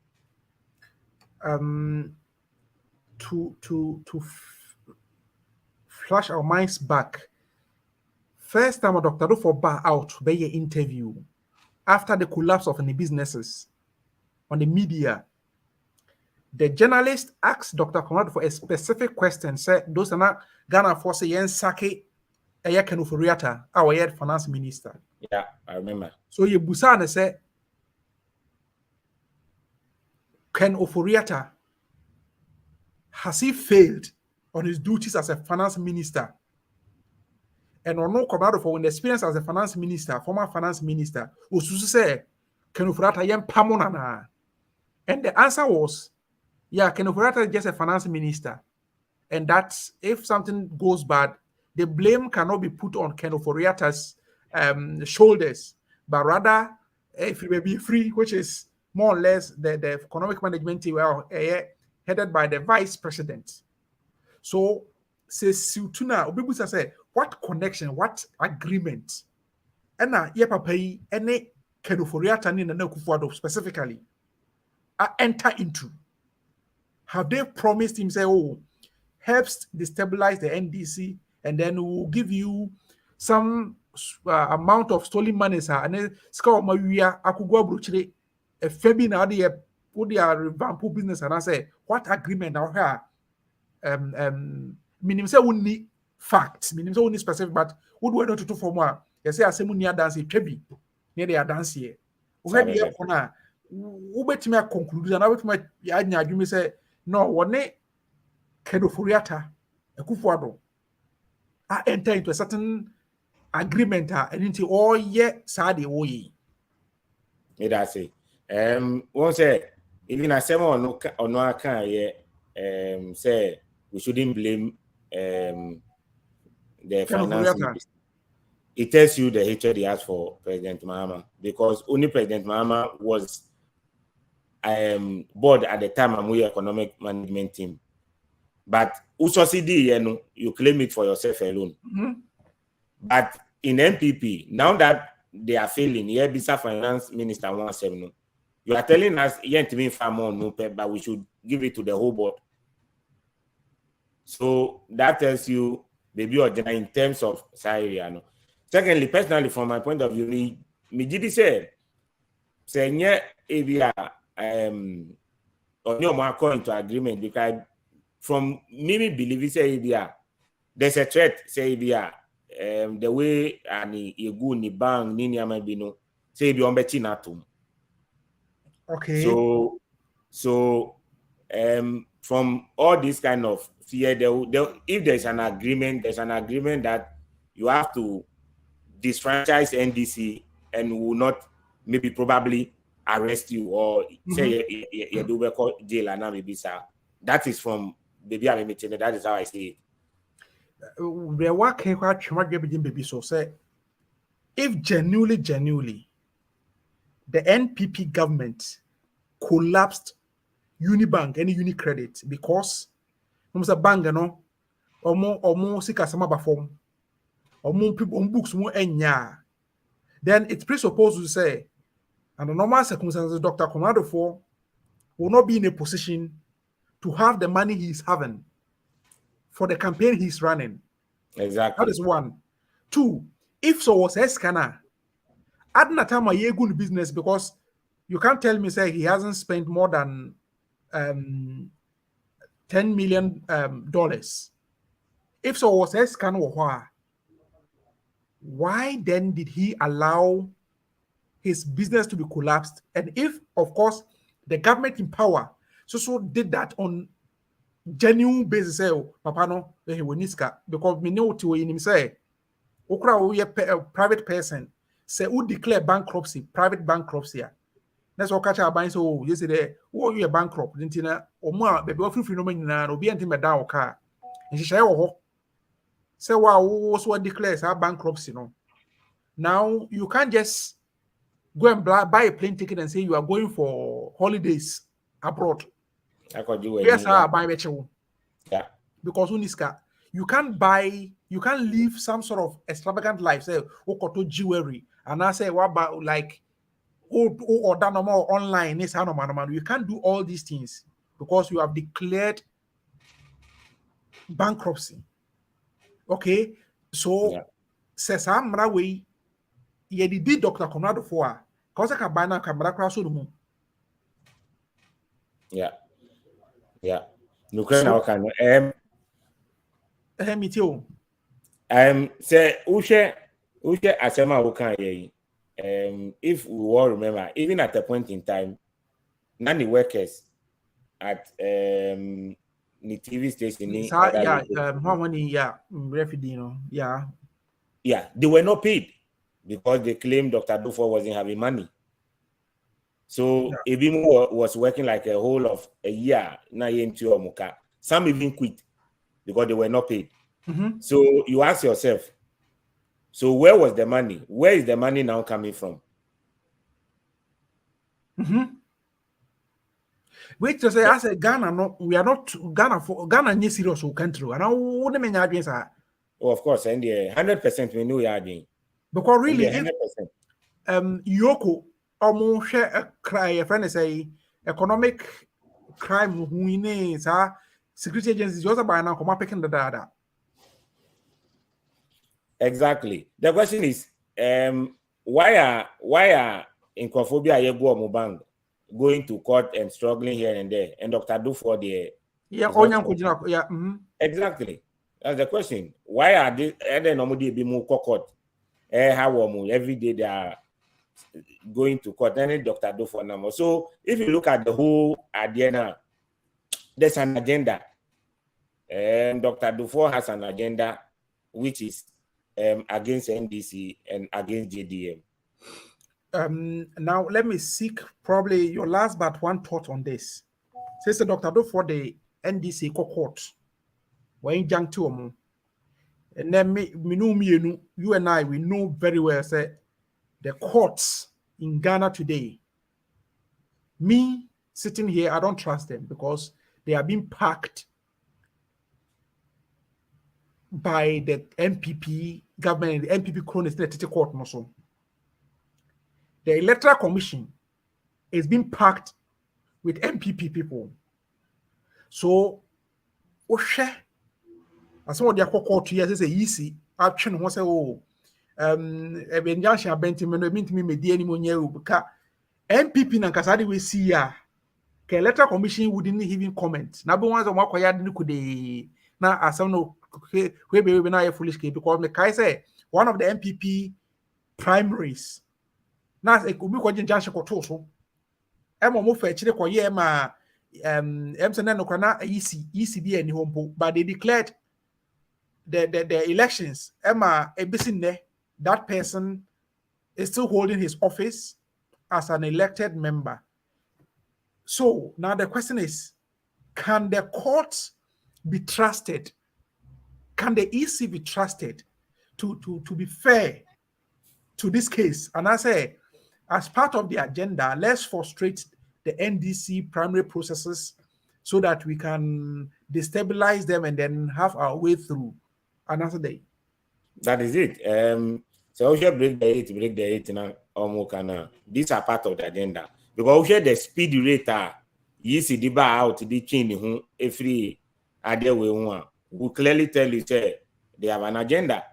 To flash our minds back, first time Dr. Dufo bar out by your interview after the collapse of the businesses on the media. The journalist asked Dr. Conrad for a specific question. Said, "Those are not Ghana for say yen sake aya Kenufuriata, our head finance minister."
Yeah, I remember.
So you Busana said, Ken Ofuriata, has he failed on his duties as a finance minister? And or no Cobrado for when the experience as a finance minister, former finance minister, Ususu say Ken Ofuriata yen pamonana. And the answer was, yeah, Ken Ofuriata is just a finance minister. and that if something goes bad, the blame cannot be put on Ken Ofori-Atta's shoulders, but rather if it may be free, which is more or less the economic management team, headed by the vice president. So, says Sutuna, Obibusa say, what connection, what agreement, and papa yi, any Ken Ofori-Atta ni Nana Akufo-Addo specifically enter into? Have they promised him, say, oh, helps destabilize the NDC, and then we'll give you some amount of stolen money, sir, and then scout Maria Akugwa Bruchre, a Fabi now the put their revamp business, and I say, what agreement now here? Meaning say only facts, meaning say only specific, but what do I know to do for more? You say, I say, Munia dance, Trebi, near their dance here. We had the corner. Who bet me a conclusion? I bet my yanya, you may say, no, one Ken Ofori-Atta, Akufo-Addo, enter into a certain agreement and into all ye sadi oye.
That's it. One say even a same or no can say we shouldn't blame the finance minister. It tells you the hatred he has for President Mahama, because only President Mahama was board at the time I'm with economic management team. But Usosidi, you claim it for yourself alone.
Mm-hmm.
But in MPP, now that they are failing, here Bisa Finance Minister wants them. You are telling us to be far more no pay, but we should give it to the whole board. So that tells you maybe in terms of salary. Secondly, personally, from my point of view, me did say yeah, if you are on your mark into agreement, because from me believe say there's a threat, say the way you go ni bang ni bino say be on betinatum.
Okay.
So from all this kind of fear, if there's an agreement that you have to disfranchise NDC and will not maybe probably arrest you or say you do record jail and maybe sir. That is from baby I'm meeting. That is how I see it.
The work baby so say if genuinely the NPP government collapsed Unibank and Unicredit because a bank omo sika sama bafom omo people books mo enya, then it's presupposed to say under normal circumstances Dr. Akufo-Addo will not be in a position to have the money he's having for the campaign he's running.
Exactly.
That is one. Two, if so was Eskana, at that time a year good business, because you can't tell me say he hasn't spent more than $10 million. If so was Eskana, why then did he allow his business to be collapsed? And if, of course, the government in power so did that on genuine basis, Papa no, because me know to him say, a private person say who declare bankruptcy, private bankruptcy. That's what catch our buying. So yesterday, who you a bankrupt? Dintina or more baby free phenomenon or be anti down car. And she say, oh, say wow, what declares our bankruptcy? No, now you can't just go and buy a plane ticket and say you are going for holidays abroad. Yes, I buy virtual.
Yeah.
Because Uniska, you can't live some sort of extravagant life, say okoto jewelry, and I say what about like or that normal online, you can't do all these things because you have declared bankruptcy. Okay, so says I'm way ye did Dr. Akufo-Addo for because I can buy now camera cross on.
Yeah. No can
me too.
Say Ushe Asema Ukan. If we all remember, even at a point in time, none the workers at the TV station,
how many refugee,
they were not paid because they claimed Dr. Dufo wasn't having money. So Ebimu was working like a whole of a year, na into Omuka. Some even quit. because they were not paid.
Mm-hmm.
So you ask yourself, so where was the money? Where is the money now coming from?
Mm-hmm. Wait to say, I said Ghana, no, we are not Ghana for Ghana any serious country. And I wouldn't mean against her.
Oh, of course, and 100% we know you are doing.
Because really,
100%.
Yoko almost share a cry, a friend say economic crime who is security agencies just by now come picking the data.
Exactly. The question is, why are Incophobia Yego going to court and struggling here and there, and Dr. Dufo there?
Yeah, yeah.
Exactly. That's the question. Why are they? And then normally be more court. How every day they are going to court. And Dr. Dufo number. So if you look at the whole agenda, there's an agenda, and Dr. Dufo has an agenda, which is against NDC and against JDM.
Now let me seek probably your last but one thought on this. Says the Dr. Do for the NDC court. When young to and then you and I we know very well say the courts in Ghana today. Me sitting here, I don't trust them because they are being packed by the MPP government, the MPP cronies, the court also. The Electoral Commission is being packed with MPP people. So, as some of their court 2 years is easy. Action was Benjansha Benjamin mean to me any because MPP na kasadi we see ya. The Electoral Commission wouldn't even comment. Now, ones on what could now as some no we be na a foolish case because me kai say one of the MPP primaries. Now, it could be quite junction for so. Emma move for chile kwa ma Emsena no kana ECB and home, but they declared the elections. Emma Ebisine, that person is still holding his office as an elected member. So now the question is, can the courts be trusted? Can the EC be trusted to be fair to this case? And I say, as part of the agenda, let's frustrate the NDC primary processes so that we can destabilize them and then have our way through another day.
That is it. So we should break the 8 now. These are part of the agenda. Because we share the speed rate you see the bar out the chain every other way one. We clearly tell you say they have an agenda.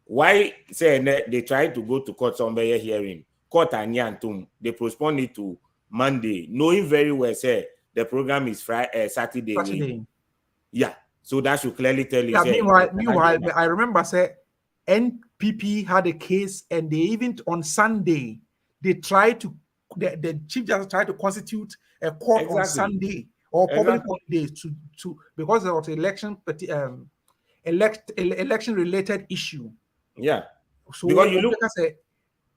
Why say they try to go to court somewhere hearing? Court and Yantum, they postpone it to Monday, knowing very well say the program is Friday, Saturday. Yeah, so that should clearly tell you.
Yeah, meanwhile, I remember say NPP had a case, and they even on Sunday they tried to the chief justice tried to constitute a court on Sunday or public holidays to because there was election election related issue.
Yeah,
so
because you look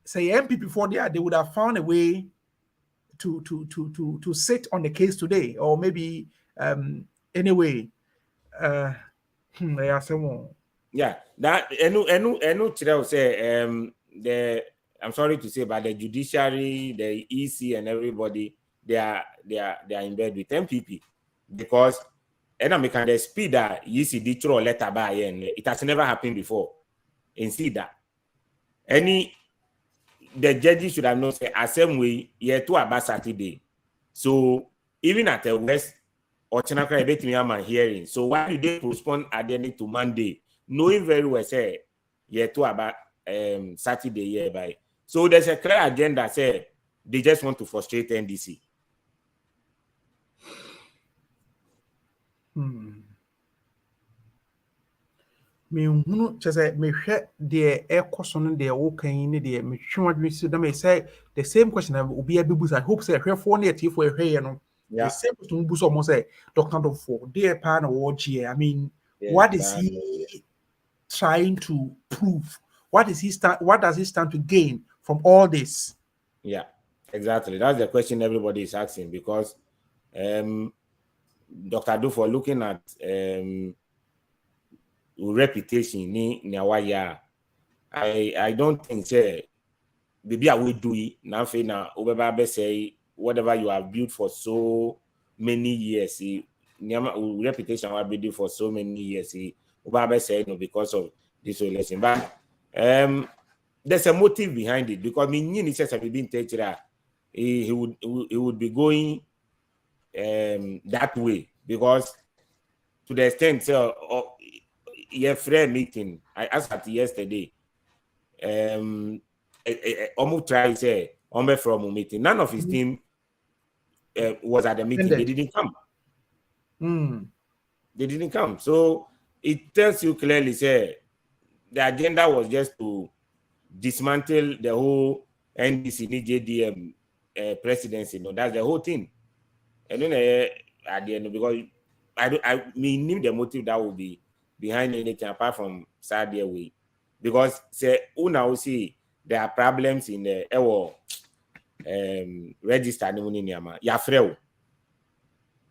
say MPP before they would have found a way to sit on the case today, or maybe anyway. Yeah,
that say I'm sorry to say, but the judiciary, the EC, and everybody they are in bed with MPP because the speed that EC did throw a letter by and it has never happened before. And see that the judges should have known say the same way to about Saturday. So even at the West or Chinakra betting hearing. So why did they postpone identity to Monday? Knowing very well say to about Saturday by. So there's a clear agenda say they just want to frustrate NDC.
Me just me share the air question the walking in the me say the same question will be a bibus. I hope say here for near for a hair no. The same question bus almost say Dr. For dear pan or G. I mean, what is he trying to prove? What does he stand to gain from all this?
Yeah, exactly. That's the question everybody is asking because Dr. Dufo looking at reputation ni waya. I don't think say maybe I will do it now. Say whatever you have built for so many years, reputation will be for so many years. Say no because of this election, but there's a motive behind it because he says he would be going that way because to the extent your friend meeting I asked at yesterday almost try say from a meeting. None of his team was at the meeting. They didn't come. They didn't come. So it tells you clearly say the agenda was just to dismantle the whole NDC JDM presidency. No, that's the whole thing. And then at the end, because I knew the motive that would be behind anything apart from Sadia way. Because say now see there are problems in the register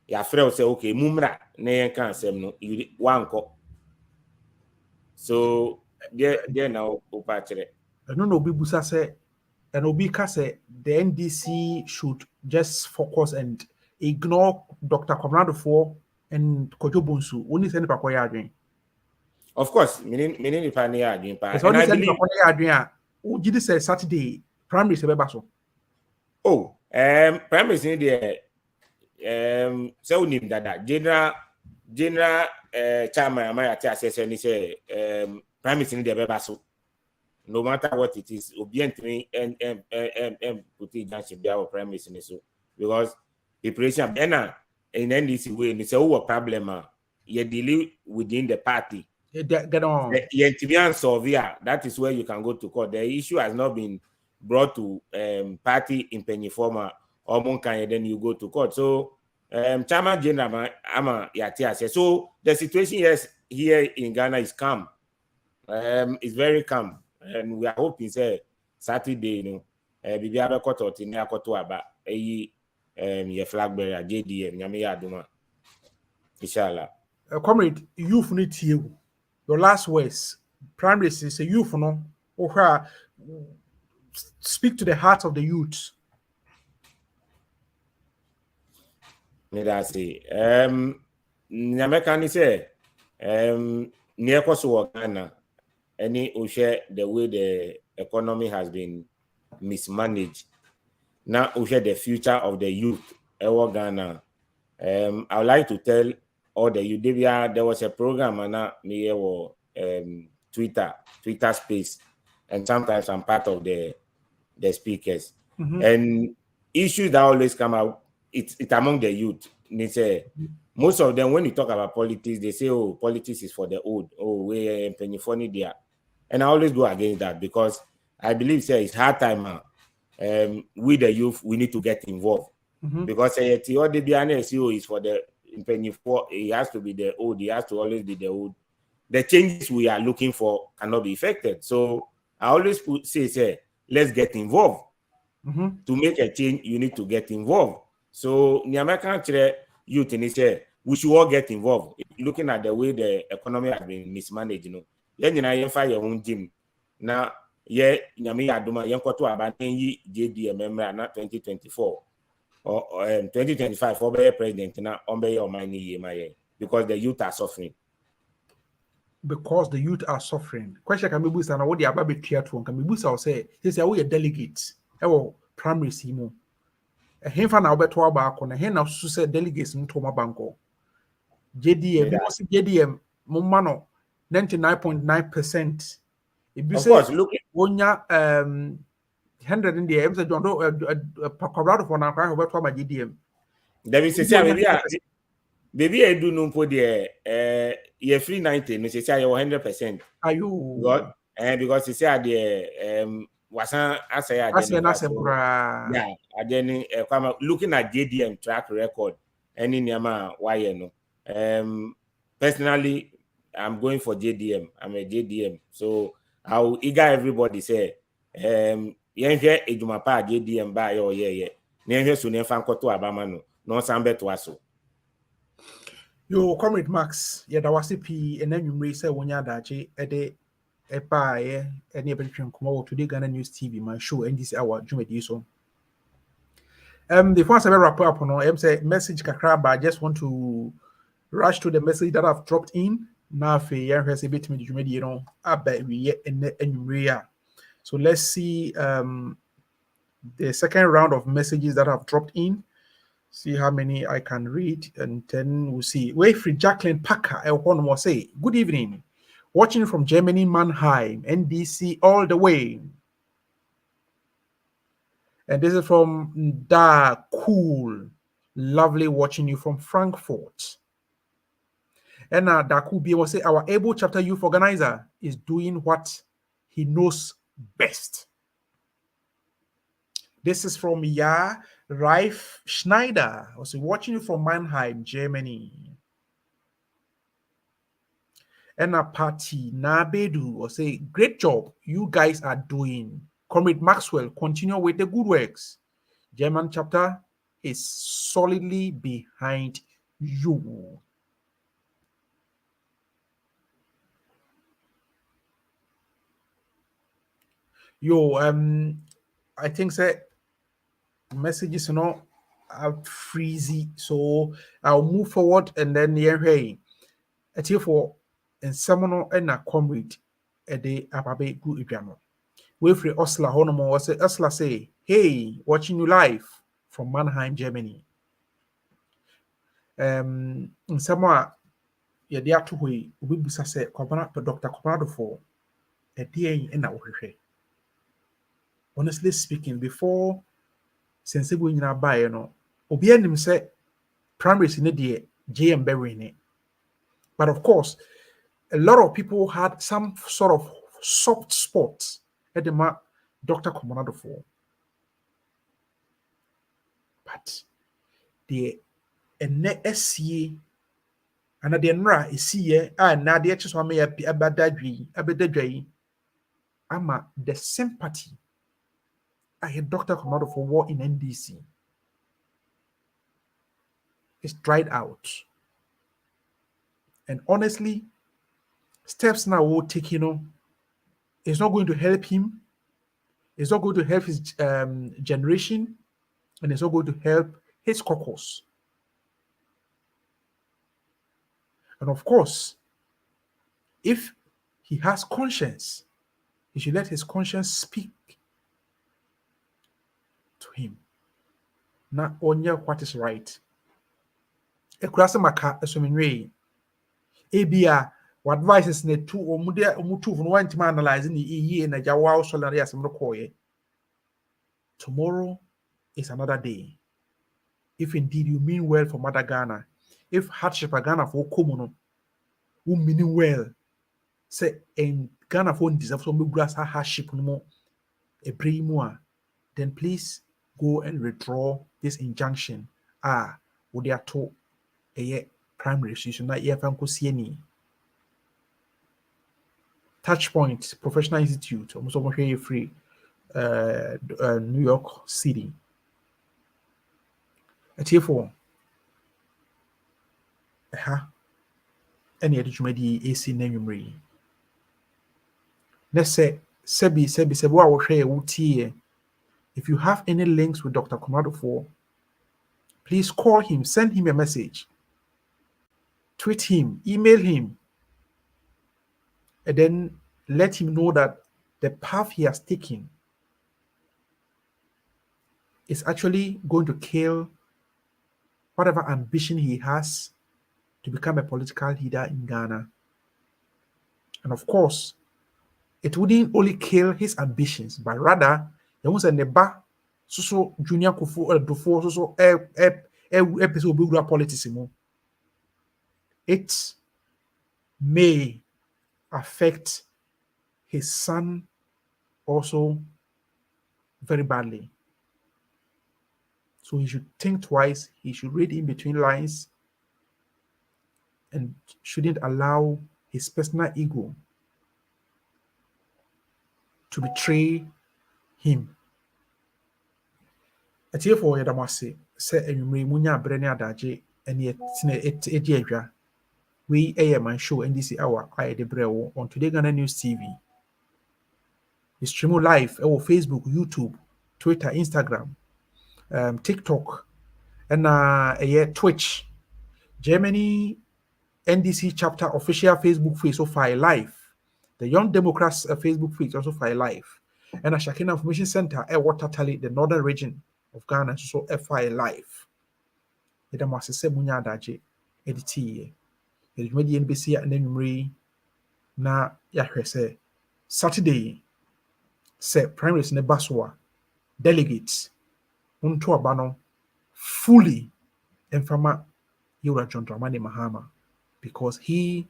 Yafreo say okay, Mumra ne can say no one co. So there now opachere.
I don't know Bibusa say and Obika say the NDC should just focus and ignore Dr. Comrade for and Kojo Bonsu. Only send Pakoya.
Of course, meaning if I need
and I believe who did say Saturday primary sebebaso.
Oh, primary in the so name that general chairman Amaya assess and say primary in the bebaso. No matter what it is, obediently and put it down should be our primary in so because the preparation in NDC way it's a problem you deal within the party.
Get on.
That is where you can go to court. The issue has not been brought to party in Pennyforma or Monkan, then you go to court. So Chairman General Ama Yatia says so the situation here in Ghana is calm. It's very calm. And we are hoping say Saturday, you know, Bibiaba court or Tinia Kotoaba, your flag bearer, JDM, Yamia Duma. Inshallah.
Comrade, youth need you. Your last words, primary is a youth, no, or speak to the heart of the youth.
May I say, Nyamekani say, near Kosovo, Ghana, any Ushe, the way the economy has been mismanaged. Now, Ushe, the future of the youth, Ghana. I would like to tell all the youth, there was a program and Twitter space, and sometimes I'm part of the speakers. And issues that always come out, it's among the youth. They say most of them when you talk about politics, they say, "Oh, politics is for the old." Oh, we're penny funny there, and I always go against that because I believe it's hard time. We the youth, we need to get involved because all the BNSO is for the penny for. It has to be the old. It has to always be the old. The changes we are looking for cannot be affected. So I always say, let's get involved. To make a change, you need to get involved. So the American youth in say we should all get involved. Looking at the way the economy has been mismanaged, you fire your own gym. Now, Yami Aduma, Yankoto about JDM member 2024 or 2025 for the president now on your money because the youth are suffering.
Because the youth are suffering. Question can be boosted and what the Ababe Triathlon can be boosted or say, here's a delegates. Primary Simo. A Henfan Alberto Abaco, and a hen of Suicide delegates in Toma Banco. JDM, JDM, Momano, 99.9%. If you say, look, when you 100 in the episode, John Doe, a Pacorado for now, over to my JDM.
There is a baby, I do know for the year 390, necessary 100%.
Are you?
Because he said the wasn't as I looking at JDM track record, any Nyama YNO. Personally, I'm going for JDM. I'm a JDM. So I'll eager everybody say, Edumapa JDM by Never soon fan to Abamano, no Sambe to us.
Yo, Comrade Max, yeah, that was a P, and then you may say when you're daji, a buy, any eventual come over to the Ghana News TV, my show, NDC Hour, Jumedi so. The first I wrap up on, I'm say message kakra, but I just want to rush to the message that I've dropped in. Now, if you have a bit me, you know, I bet we yet and so let's see the second round of messages that I've dropped in. See how many I can read, and then we'll see. Wayfree Jacqueline Packer, one more say, good evening. Watching from Germany, Mannheim, NDC all the way. And this is from Da Cool. Lovely watching you from Frankfurt. And Da Cool will say, our Able Chapter Youth Organizer is doing what he knows best. This is from Reif Schneider, also watching you from Mannheim, Germany. And a party Nabedu will say, great job you guys are doing. Comrade Maxwell, continue with the good works. German chapter is solidly behind you. Yo, I think that messages are not out freezy, so I'll move forward and then hey, it's here for and someone and a comrade a day ababe good ipiano. Wayfree Osla Honomo was Osla say, hey, watching you live from Mannheim, Germany. Someone yeah, they are two way we busa say Dr. Copanado for a day in our honestly speaking, before sensible in our buy, you know, Obianim said primaries in the JM Berry. But of course, a lot of people had some sort of soft spots at the Dr. Copanado for. But the NSCA and the NRA is here, and now the actual one may be about that ama the sympathy I had Dr. Copanado for war in NDC. It's dried out. And honestly, steps now will take, you know, it's not going to help him. It's not going to help his generation. And it's not going to help his caucus. And of course, if he has conscience, he should let his conscience speak to him. Not only what is right. Ekurase maka esomenwe. Ebia what advices ne two or mutu from one to analyze in the ye na jawa solari asem koye. Tomorrow is another day. If indeed you mean well for Mother Ghana, if hardship Ghana for Komono, who meaning well, say in Ghana for deserve some grass hardship no more a bring more, then please go and withdraw this injunction. Would they are told a primary institution that you have see any touch point professional institute almost free New York City. At here for any education AC name. Let's say Sebi if you have any links with Dr. Copanado for, please call him, send him a message, tweet him, email him, and then let him know that the path he has taken is actually going to kill whatever ambition he has to become a political leader in Ghana. And of course, it wouldn't only kill his ambitions, but rather there was a neba so junior kufu dufo so episode bigura politics mo. It may affect his son also very badly. So he should think twice. He should read in between lines and shouldn't allow his personal ego to betray him. Atiye for yadamase se enwumre munya brene adaje ene etine edie adwa We MyShow NDC Hour I the Brew on Today Ghana News TV. We stream live on Facebook, YouTube, Twitter, Instagram, TikTok, and Twitch. Germany NDC chapter official Facebook page so far live. The Young Democrats Facebook page also file live. And a Shakina Information Center Water Tally, the northern region of Ghana, so FI live. It must say Munya Daji, edit. It made the NBC and then na Yahweh say Saturday, say primaries in the Baswa, delegates, unto abano fully and from Yura John Dramani Mahama, because he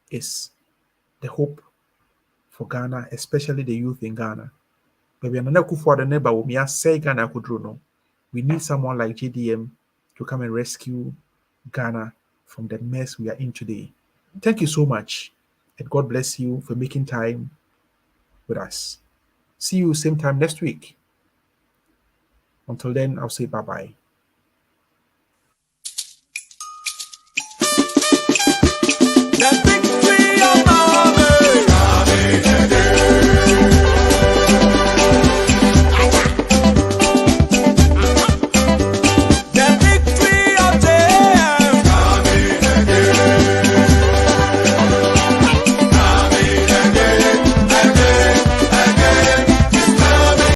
is the hope for Ghana, especially the youth in Ghana. But we are not for the neighbor. We are say Ghana could no. We need someone like JDM to come and rescue Ghana from the mess we are in today. Thank you so much, and God bless you for making time with us. See you same time next week. Until then, I'll say bye-bye.